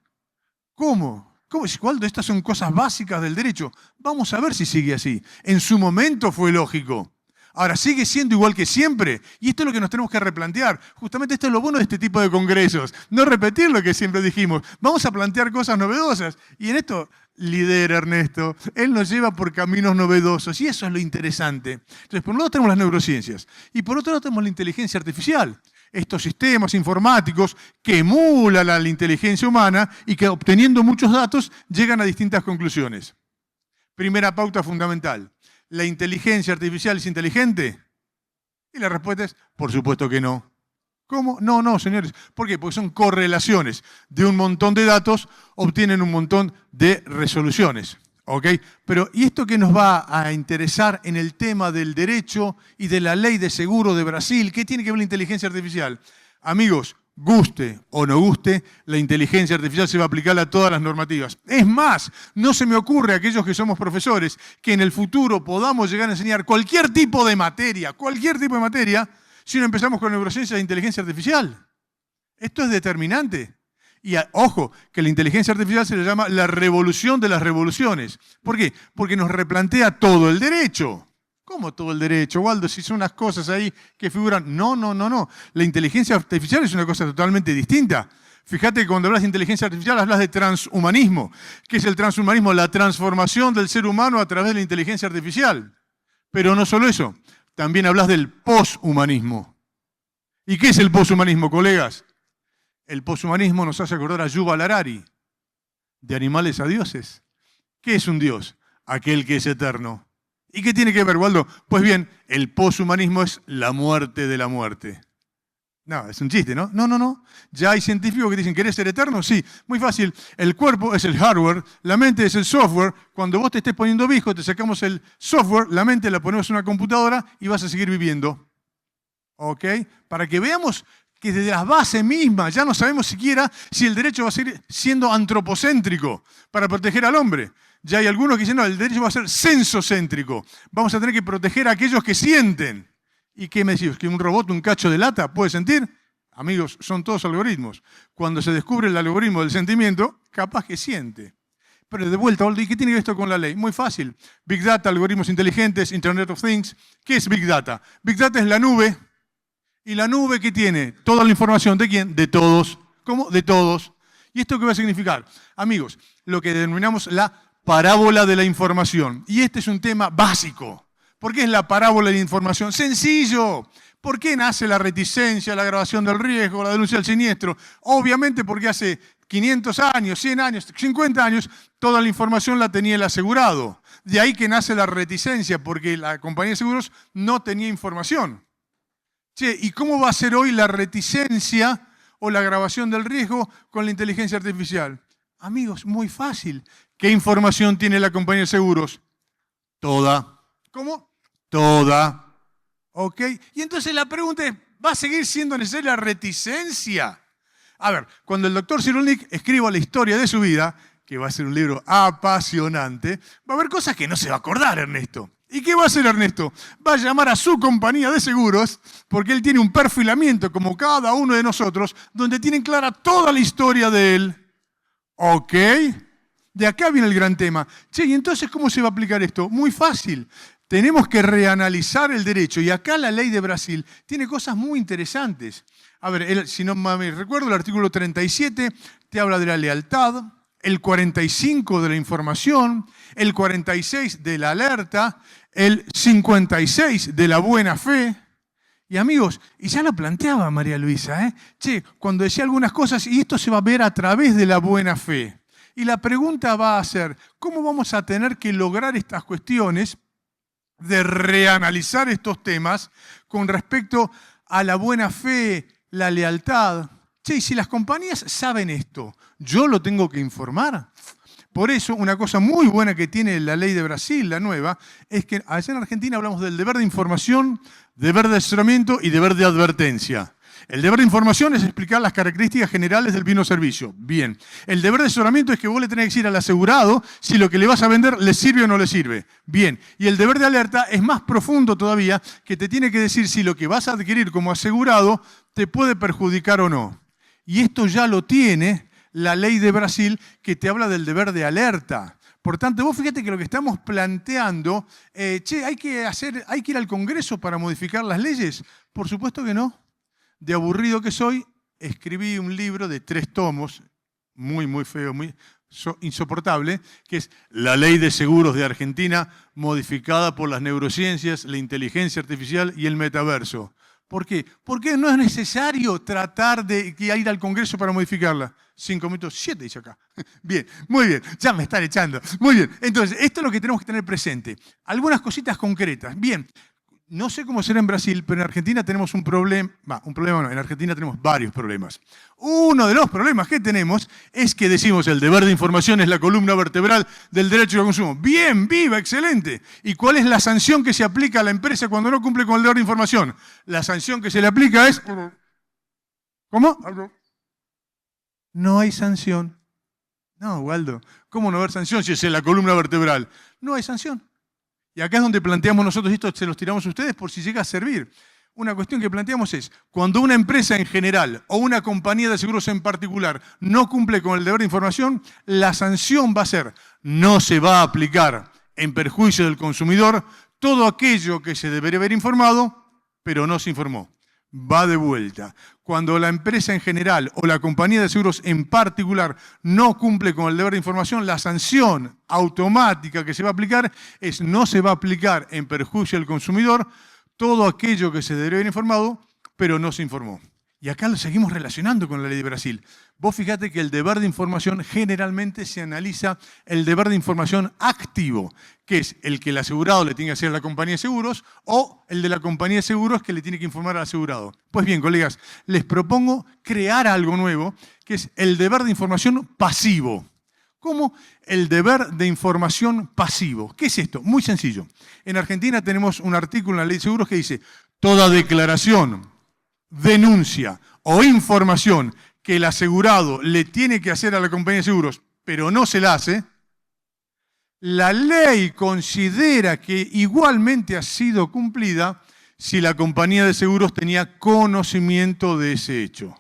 ¿Cómo? Waldo, estas son cosas básicas del derecho. Vamos a ver si sigue así. En su momento fue lógico. Ahora sigue siendo igual que siempre. Y esto es lo que nos tenemos que replantear. Justamente esto es lo bueno de este tipo de congresos. No repetir lo que siempre dijimos. Vamos a plantear cosas novedosas. Y en esto lidera Ernesto. Él nos lleva por caminos novedosos. Y eso es lo interesante. Entonces, por un lado tenemos las neurociencias. Y por otro lado tenemos la inteligencia artificial. Estos sistemas informáticos que emulan la inteligencia humana y que obteniendo muchos datos llegan a distintas conclusiones. Primera pauta fundamental. ¿La inteligencia artificial es inteligente? Y la respuesta es, por supuesto que no. ¿Cómo? No, señores. ¿Por qué? Porque son correlaciones. De un montón de datos obtienen un montón de resoluciones. ¿Ok? Pero, ¿y esto qué nos va a interesar en el tema del derecho y de la ley de seguro de Brasil? ¿Qué tiene que ver la inteligencia artificial? Amigos, guste o no guste, la inteligencia artificial se va a aplicar a todas las normativas. Es más, no se me ocurre a aquellos que somos profesores que en el futuro podamos llegar a enseñar cualquier tipo de materia, si no empezamos con neurociencia e inteligencia artificial. Esto es determinante. Y ojo, que la inteligencia artificial se le llama la revolución de las revoluciones. ¿Por qué? Porque nos replantea todo el derecho. ¿Cómo todo el derecho, Waldo? Si son unas cosas ahí que figuran. No. La inteligencia artificial es una cosa totalmente distinta. Fíjate que cuando hablas de inteligencia artificial hablas de transhumanismo. ¿Qué es el transhumanismo? La transformación del ser humano a través de la inteligencia artificial. Pero no solo eso, también hablas del poshumanismo. ¿Y qué es el poshumanismo, colegas? El poshumanismo nos hace acordar a Yuval Harari, de animales a dioses. ¿Qué es un dios? Aquel que es eterno. ¿Y qué tiene que ver, Waldo? Pues bien, el poshumanismo es la muerte de la muerte. No, es un chiste, ¿no? No. Ya hay científicos que dicen, ¿querés ser eterno? Sí, muy fácil. El cuerpo es el hardware, la mente es el software. Cuando vos te estés poniendo viejo, te sacamos el software, la mente la ponemos en una computadora y vas a seguir viviendo. ¿Ok? Para que veamos que desde las bases mismas ya no sabemos siquiera si el derecho va a seguir siendo antropocéntrico para proteger al hombre. Ya hay algunos que dicen, no, el derecho va a ser sensocéntrico. Vamos a tener que proteger a aquellos que sienten. ¿Y qué me decís? ¿Que un robot, un cacho de lata, puede sentir? Amigos, son todos algoritmos. Cuando se descubre el algoritmo del sentimiento, capaz que siente. Pero de vuelta, ¿y qué tiene que ver esto con la ley? Muy fácil. Big Data, algoritmos inteligentes, Internet of Things. ¿Qué es Big Data? Big Data es la nube. ¿Y la nube qué tiene? Toda la información. ¿De quién? De todos. ¿Cómo? De todos. ¿Y esto qué va a significar? Amigos, lo que denominamos la parábola de la información. Y este es un tema básico. ¿Por qué es la parábola de la información? Sencillo. ¿Por qué nace la reticencia, la agravación del riesgo, la denuncia del siniestro? Obviamente porque hace 500 años, 100 años, 50 años, toda la información la tenía el asegurado. De ahí que nace la reticencia, porque la compañía de seguros no tenía información. Che, ¿y cómo va a ser hoy la reticencia o la agravación del riesgo con la inteligencia artificial? Amigos, muy fácil. ¿Qué información tiene la compañía de seguros? Toda. ¿Cómo? Toda. ¿Ok? Y entonces la pregunta es, ¿va a seguir siendo necesaria la reticencia? A ver, cuando el doctor Cyrulnik escriba la historia de su vida, que va a ser un libro apasionante, va a haber cosas que no se va a acordar, Ernesto. ¿Y qué va a hacer Ernesto? Va a llamar a su compañía de seguros, porque él tiene un perfilamiento, como cada uno de nosotros, donde tienen clara toda la historia de él. ¿Ok? De acá viene el gran tema. Che, ¿y entonces cómo se va a aplicar esto? Muy fácil. Tenemos que reanalizar el derecho. Y acá la ley de Brasil tiene cosas muy interesantes. A ver, si no me recuerdo, el artículo 37 te habla de la lealtad, el 45 de la información, el 46 de la alerta, el 56 de la buena fe. Y amigos, y ya lo planteaba María Luisa, che, cuando decía algunas cosas, y esto se va a ver a través de la buena fe. Y la pregunta va a ser, ¿cómo vamos a tener que lograr estas cuestiones de reanalizar estos temas con respecto a la buena fe, la lealtad? Che, y si las compañías saben esto, ¿yo lo tengo que informar? Por eso, una cosa muy buena que tiene la ley de Brasil, la nueva, es que allá en Argentina hablamos del deber de información, deber de asesoramiento y deber de advertencia. El deber de información es explicar las características generales del bien o servicio. Bien. El deber de asesoramiento es que vos le tenés que decir al asegurado si lo que le vas a vender le sirve o no le sirve. Bien. Y el deber de alerta es más profundo todavía, que te tiene que decir si lo que vas a adquirir como asegurado te puede perjudicar o no. Y esto ya lo tiene la ley de Brasil, que te habla del deber de alerta. Por tanto, vos fíjate que lo que estamos planteando, ¿hay que ir al Congreso para modificar las leyes? Por supuesto que no. De aburrido que soy, escribí un libro de 3 tomos, muy, muy feo, muy insoportable, que es La Ley de Seguros de Argentina, modificada por las neurociencias, la inteligencia artificial y el metaverso. ¿Por qué? Porque no es necesario tratar de ir al Congreso para modificarla. 5 minutos, 7 dice acá. Bien, muy bien, ya me están echando. Muy bien, entonces, esto es lo que tenemos que tener presente. Algunas cositas concretas. Bien. No sé cómo será en Brasil, pero en Argentina tenemos un problema. En Argentina tenemos varios problemas. Uno de los problemas que tenemos es que decimos el deber de información es la columna vertebral del derecho al consumo. Bien, viva, excelente. ¿Y cuál es la sanción que se aplica a la empresa cuando no cumple con el deber de información? La sanción que se le aplica es... ¿Cómo? No hay sanción. No, Waldo, ¿cómo no haber sanción si es en la columna vertebral? No hay sanción. Y acá es donde planteamos nosotros, esto se los tiramos a ustedes por si llega a servir. Una cuestión que planteamos es, cuando una empresa en general o una compañía de seguros en particular no cumple con el deber de información, la sanción va a ser, no se va a aplicar en perjuicio del consumidor todo aquello que se debería haber informado, pero no se informó. Va de vuelta. Cuando la empresa en general o la compañía de seguros en particular no cumple con el deber de información, la sanción automática que se va a aplicar es no se va a aplicar en perjuicio del consumidor todo aquello que se debería haber informado, pero no se informó. Y acá lo seguimos relacionando con la ley de Brasil. Vos fíjate que el deber de información generalmente se analiza el deber de información activo, que es el que el asegurado le tiene que hacer a la compañía de seguros, o el de la compañía de seguros que le tiene que informar al asegurado. Pues bien, colegas, les propongo crear algo nuevo, que es el deber de información pasivo. ¿Cómo? El deber de información pasivo. ¿Qué es esto? Muy sencillo. En Argentina tenemos un artículo en la ley de seguros que dice, toda declaración, denuncia o información que el asegurado le tiene que hacer a la compañía de seguros, pero no se la hace, la ley considera que igualmente ha sido cumplida si la compañía de seguros tenía conocimiento de ese hecho.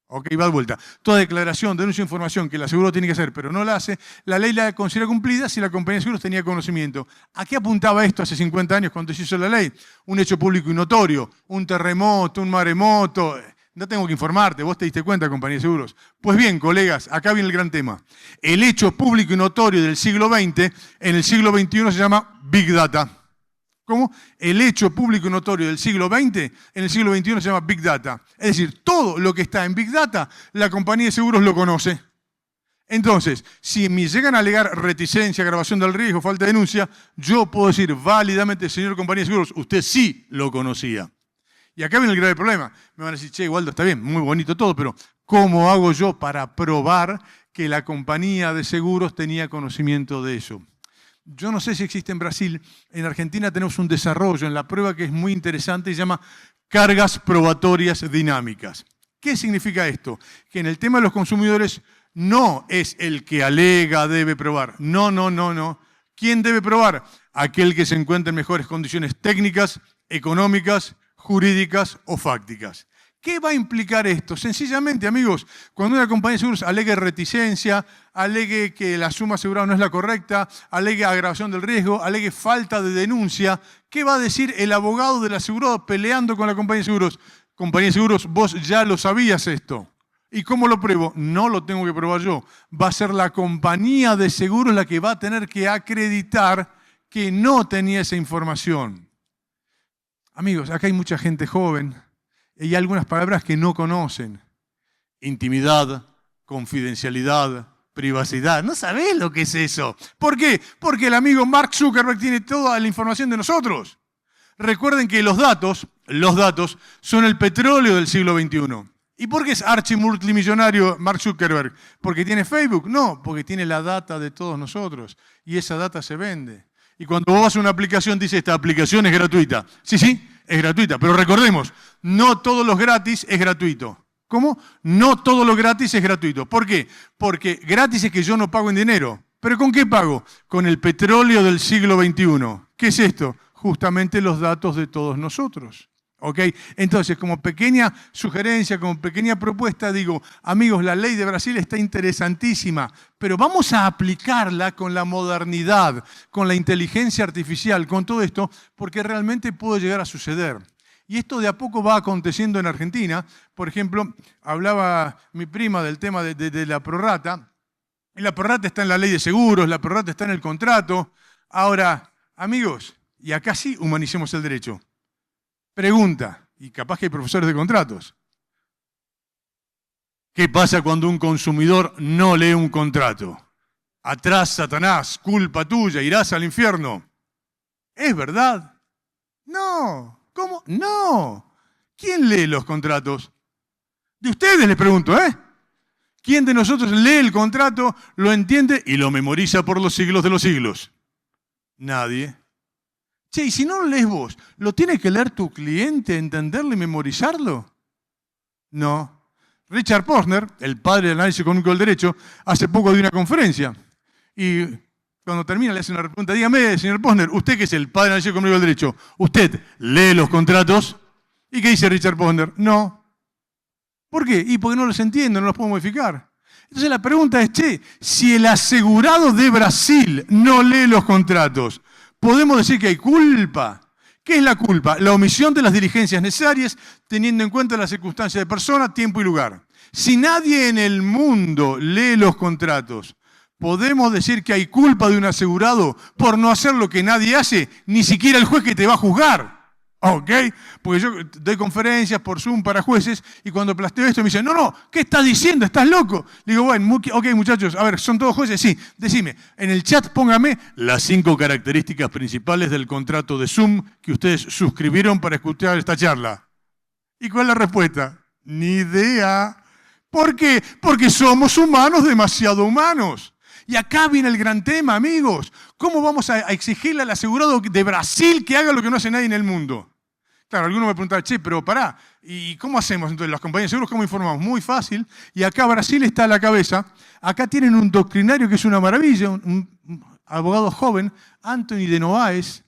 Ok, va de vuelta. Toda declaración, denuncia, información que el asegurado tiene que hacer, pero no la hace, la ley la considera cumplida si la compañía de seguros tenía conocimiento. ¿A qué apuntaba esto hace 50 años cuando se hizo la ley? Un hecho público y notorio, un terremoto, un maremoto. No tengo que informarte, vos te diste cuenta, compañía de seguros. Pues bien, colegas, acá viene el gran tema. El hecho público y notorio del siglo XX, en el siglo XXI se llama Big Data. ¿Cómo? El hecho público y notorio del siglo XX, en el siglo XXI se llama Big Data. Es decir, todo lo que está en Big Data, la compañía de seguros lo conoce. Entonces, si me llegan a alegar reticencia, agravación del riesgo, falta de denuncia, yo puedo decir válidamente, señor compañía de seguros, usted sí lo conocía. Y acá viene el grave problema. Me van a decir, che, Waldo, está bien, muy bonito todo, pero ¿cómo hago yo para probar que la compañía de seguros tenía conocimiento de eso? Yo no sé si existe en Brasil. En Argentina tenemos un desarrollo en la prueba que es muy interesante y se llama cargas probatorias dinámicas. ¿Qué significa esto? Que en el tema de los consumidores no es el que alega debe probar. No. ¿Quién debe probar? Aquel que se encuentre en mejores condiciones técnicas, económicas, jurídicas o fácticas. ¿Qué va a implicar esto? Sencillamente, amigos, cuando una compañía de seguros alegue reticencia, alegue que la suma asegurada no es la correcta, alegue agravación del riesgo, alegue falta de denuncia, ¿qué va a decir el abogado del asegurado peleando con la compañía de seguros? Compañía de seguros, vos ya lo sabías esto. ¿Y cómo lo pruebo? No lo tengo que probar yo. Va a ser la compañía de seguros la que va a tener que acreditar que no tenía esa información. Amigos, acá hay mucha gente joven y hay algunas palabras que no conocen. Intimidad, confidencialidad, privacidad. ¿No sabés lo que es eso? ¿Por qué? Porque el amigo Mark Zuckerberg tiene toda la información de nosotros. Recuerden que los datos son el petróleo del siglo XXI. ¿Y por qué es archimultimillonario Mark Zuckerberg? ¿Porque tiene Facebook? No, porque tiene la data de todos nosotros. Y esa data se vende. Y cuando vos vas a una aplicación, dice, esta aplicación es gratuita. Sí, es gratuita. Pero recordemos, no todo lo gratis es gratuito. ¿Cómo? No todo lo gratis es gratuito. ¿Por qué? Porque gratis es que yo no pago en dinero. ¿Pero con qué pago? Con el petróleo del siglo XXI. ¿Qué es esto? Justamente los datos de todos nosotros. ¿Ok? Entonces, como pequeña sugerencia, como pequeña propuesta, digo, amigos, la ley de Brasil está interesantísima, pero vamos a aplicarla con la modernidad, con la inteligencia artificial, con todo esto, porque realmente puede llegar a suceder. Y esto de a poco va aconteciendo en Argentina. Por ejemplo, hablaba mi prima del tema de la prorrata. Y la prorrata está en la ley de seguros, la prorrata está en el contrato. Ahora, amigos, y acá sí humanicemos el derecho. Pregunta, y capaz que hay profesores de contratos. ¿Qué pasa cuando un consumidor no lee un contrato? Atrás, Satanás, culpa tuya, irás al infierno. ¿Es verdad? No. ¿Cómo? No. ¿Quién lee los contratos? De ustedes les pregunto, ¿eh? ¿Quién de nosotros lee el contrato, lo entiende y lo memoriza por los siglos de los siglos? Nadie. Che, y si no lo lees vos, ¿lo tiene que leer tu cliente, entenderlo y memorizarlo? No. Richard Posner, el padre del análisis económico del derecho, hace poco dio una conferencia. Y cuando termina le hace una pregunta. Dígame, señor Posner, usted que es el padre del análisis económico del derecho, ¿usted lee los contratos? ¿Y qué dice Richard Posner? No. ¿Por qué? Y porque no los entiendo, no los puedo modificar. Entonces la pregunta es, che, si el asegurado de Brasil no lee los contratos, ¿podemos decir que hay culpa? ¿Qué es la culpa? La omisión de las diligencias necesarias teniendo en cuenta las circunstancias de persona, tiempo y lugar. Si nadie en el mundo lee los contratos, ¿podemos decir que hay culpa de un asegurado por no hacer lo que nadie hace? Ni siquiera el juez que te va a juzgar. ¿Ok? Porque yo doy conferencias por Zoom para jueces y cuando planteo esto me dicen, no, ¿qué estás diciendo? ¿Estás loco? Le digo, bueno, ok muchachos, a ver, ¿son todos jueces? Sí, decime, en el chat póngame las 5 características principales del contrato de Zoom que ustedes suscribieron para escuchar esta charla. ¿Y cuál es la respuesta? Ni idea. ¿Por qué? Porque somos humanos, demasiado humanos. Y acá viene el gran tema, amigos. ¿Cómo vamos a exigirle al asegurado de Brasil que haga lo que no hace nadie en el mundo? Claro, alguno me pregunta, che, pero pará, ¿y cómo hacemos entonces las compañías de seguros? ¿Cómo informamos? Muy fácil. Y acá Brasil está a la cabeza. Acá tienen un doctrinario que es una maravilla, un abogado joven, Anthony de Noaes,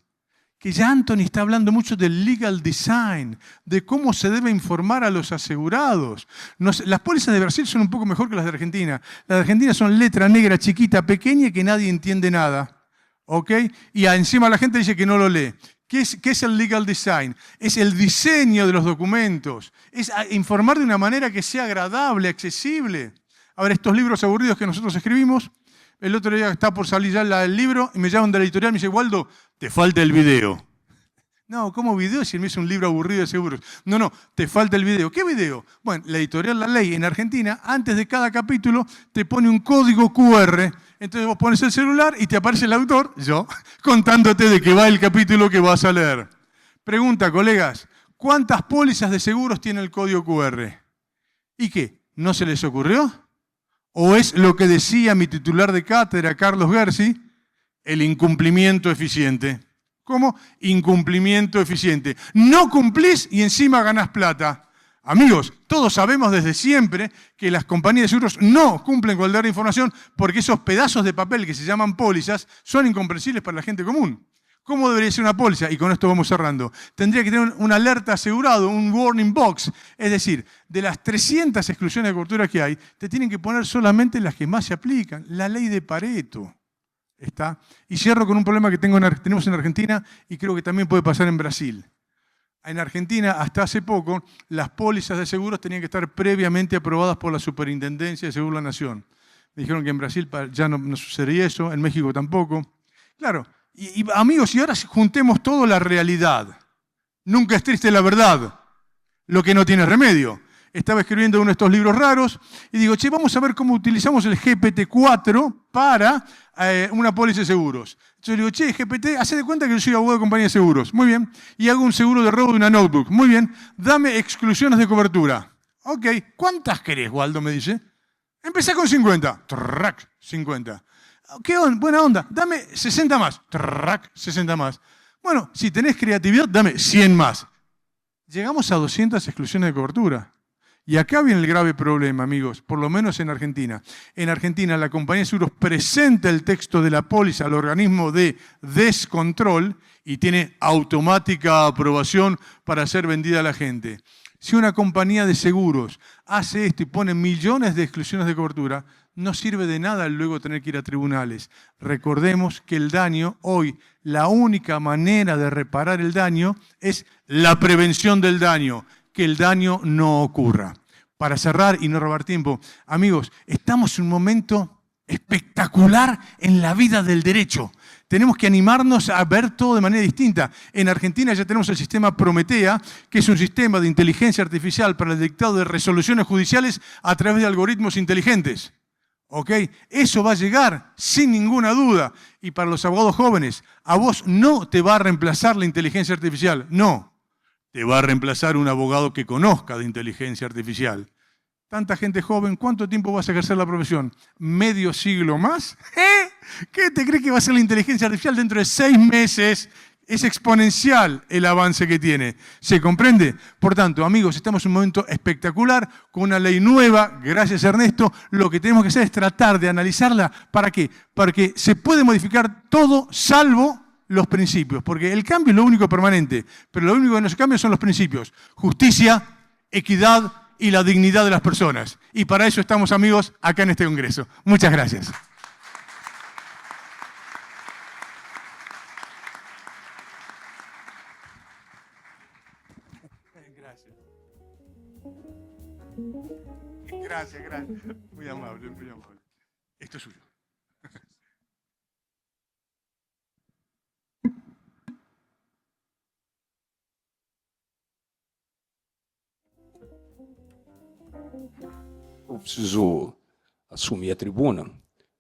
que ya Anthony está hablando mucho del legal design, de cómo se debe informar a los asegurados. Las pólizas de Brasil son un poco mejor que las de Argentina. Las de Argentina son letra negra, chiquita, pequeña y que nadie entiende nada. ¿Ok? Y encima la gente dice que no lo lee. ¿Qué es el legal design? Es el diseño de los documentos. Es informar de una manera que sea agradable, accesible. A ver, estos libros aburridos que nosotros escribimos, el otro día está por salir ya el libro y me llaman de la editorial y me dice, Waldo, te falta el video. No, ¿cómo video si me es un libro aburrido de seguros? No, te falta el video. ¿Qué video? Bueno, la editorial La Ley en Argentina, antes de cada capítulo, te pone un código QR. Entonces vos pones el celular y te aparece el autor, yo, contándote de qué va el capítulo que vas a leer. Pregunta, colegas, ¿cuántas pólizas de seguros tiene el código QR? ¿Y qué? ¿No se les ocurrió? ¿O es lo que decía mi titular de cátedra, Carlos Gersi, el incumplimiento eficiente? ¿Cómo? Incumplimiento eficiente. No cumplís y encima ganás plata. Amigos, todos sabemos desde siempre que las compañías de seguros no cumplen con el deber de información porque esos pedazos de papel que se llaman pólizas son incomprensibles para la gente común. ¿Cómo debería ser una póliza? Y con esto vamos cerrando. Tendría que tener una alerta asegurado, un warning box. Es decir, de las 300 exclusiones de cobertura que hay, te tienen que poner solamente las que más se aplican. La ley de Pareto. ¿Está? Y cierro con un problema que tenemos en Argentina y creo que también puede pasar en Brasil. En Argentina, hasta hace poco, las pólizas de seguros tenían que estar previamente aprobadas por la Superintendencia de Seguros de la Nación. Me dijeron que en Brasil ya no sucedería eso, en México tampoco. Claro. Y amigos, y ahora juntemos todo la realidad. Nunca es triste la verdad, lo que no tiene remedio. Estaba escribiendo uno de estos libros raros y digo, che, vamos a ver cómo utilizamos el GPT-4 para una póliza de seguros. Entonces le digo, che, GPT, hacé de cuenta que yo soy abogado de compañía de seguros. Muy bien. Y hago un seguro de robo de una notebook. Muy bien. Dame exclusiones de cobertura. Ok. ¿Cuántas querés, Waldo? Me dice. Empecé con 50. Track, 50. ¿Qué onda? Buena onda. Dame 60 más. Track, 60 más. Bueno, si tenés creatividad, dame 100 más. Llegamos a 200 exclusiones de cobertura. Y acá viene el grave problema, amigos, por lo menos en Argentina. En Argentina, la compañía de seguros presenta el texto de la póliza al organismo de descontrol y tiene automática aprobación para ser vendida a la gente. Si una compañía de seguros hace esto y pone millones de exclusiones de cobertura, no sirve de nada luego tener que ir a tribunales. Recordemos que el daño, hoy, la única manera de reparar el daño es la prevención del daño, que el daño no ocurra. Para cerrar y no robar tiempo, amigos, estamos en un momento espectacular en la vida del derecho. Tenemos que animarnos a ver todo de manera distinta. En Argentina ya tenemos el sistema Prometea, que es un sistema de inteligencia artificial para el dictado de resoluciones judiciales a través de algoritmos inteligentes. ¿Ok? Eso va a llegar sin ninguna duda. Y para los abogados jóvenes, a vos no te va a reemplazar la inteligencia artificial. No. Te va a reemplazar un abogado que conozca de inteligencia artificial. Tanta gente joven, ¿cuánto tiempo vas a ejercer la profesión? ¿Medio siglo más? ¿Qué te crees que va a ser la inteligencia artificial dentro de 6 meses? Es exponencial el avance que tiene. ¿Se comprende? Por tanto, amigos, estamos en un momento espectacular, con una ley nueva, gracias Ernesto. Lo que tenemos que hacer es tratar de analizarla. ¿Para qué? Porque se puede modificar todo salvo los principios, porque el cambio es lo único permanente, pero lo único que no se cambia son los principios. Justicia, equidad y la dignidad de las personas. Y para eso estamos, amigos, acá en este congreso. Muchas gracias. Gracias. Muy amable, muy amable. Esto es suyo. Eu preciso assumir a tribuna,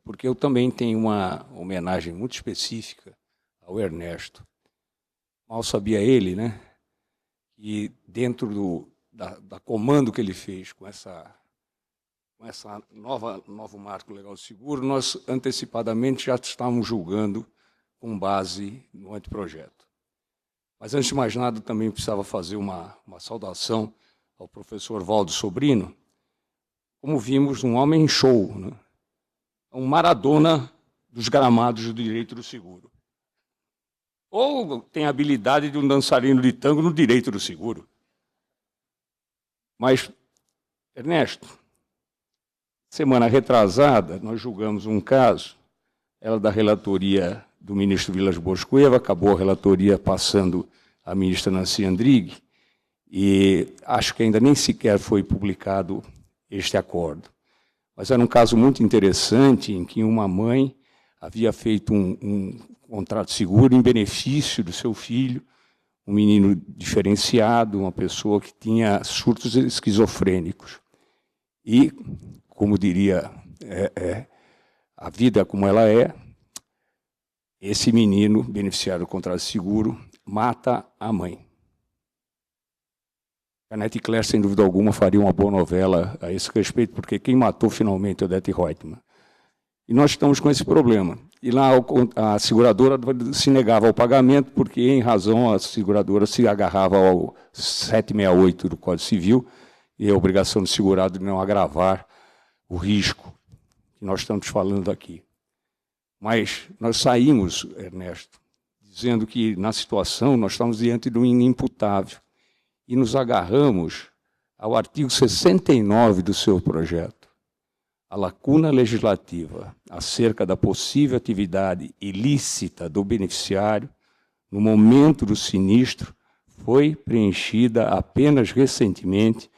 porque eu também tenho uma homenagem muito específica ao Ernesto. Mal sabia ele, né, que dentro da comando que ele fez com essa novo marco legal de seguro, nós antecipadamente já estávamos julgando com base no anteprojeto. Mas, antes de mais nada, também precisava fazer uma saudação ao professor Valdo Sobrino. Como vimos, um homem show, né? Um Maradona dos gramados do direito do seguro. Ou tem a habilidade de um dançarino de tango no direito do seguro. Mas, Ernesto, semana retrasada, nós julgamos um caso, ela da relatoria do ministro Vilas Boas Cueva, acabou a relatoria passando à ministra Nancy Andrighi, e acho que ainda nem sequer foi publicado este acordo. Mas era um caso muito interessante em que uma mãe havia feito um contrato de seguro em benefício do seu filho, um menino diferenciado, uma pessoa que tinha surtos esquizofrênicos. E, como diria a vida como ela é, esse menino, beneficiário do contrato de seguro, mata a mãe. Annette Claire, sem dúvida alguma, faria uma boa novela a esse respeito, porque quem matou finalmente é Odete Reutemann. E nós estamos com esse problema. E lá a seguradora se negava ao pagamento, porque, em razão, a seguradora se agarrava ao 768 do Código Civil e a obrigação do segurado de não agravar o risco que nós estamos falando aqui. Mas nós saímos, Ernesto, dizendo que, na situação, nós estamos diante de um inimputável e nos agarramos ao artigo 69 do seu projeto. A lacuna legislativa acerca da possível atividade ilícita do beneficiário no momento do sinistro foi preenchida apenas recentemente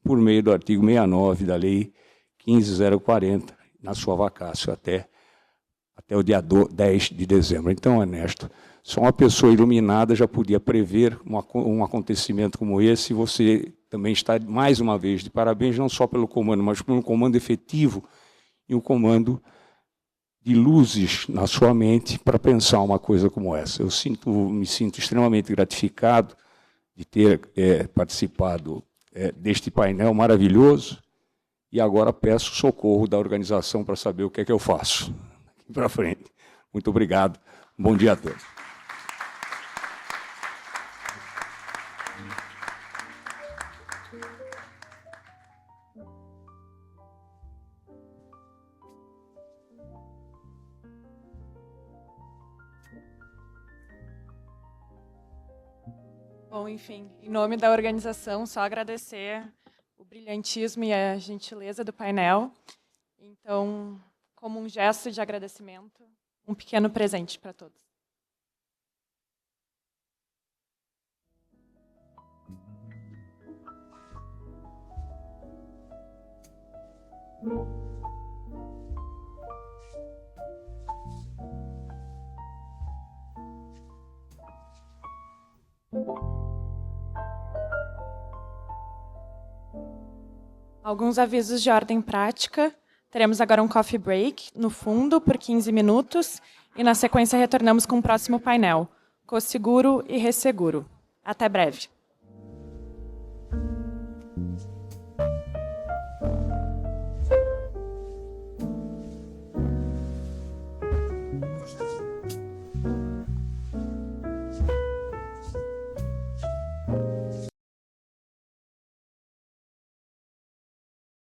por meio do artigo 69 da Lei 15.040, na sua vacácio até o dia 10 de dezembro. Então, Ernesto, só uma pessoa iluminada já podia prever um acontecimento como esse, e você também está, mais uma vez, de parabéns, não só pelo comando, mas pelo comando efetivo e um comando de luzes na sua mente para pensar uma coisa como essa. Eu me sinto extremamente gratificado de ter participado deste painel maravilhoso, e agora peço socorro da organização para saber o que é que eu faço daqui para frente. Muito obrigado. Bom dia a todos. Bom, enfim, em nome da organização, só agradecer o brilhantismo e a gentileza do painel. Então, como um gesto de agradecimento, um pequeno presente para todos. Alguns avisos de ordem prática. Teremos agora um coffee break no fundo por 15 minutos e, na sequência, retornamos com o próximo painel, Cosseguro e Resseguro. Até breve.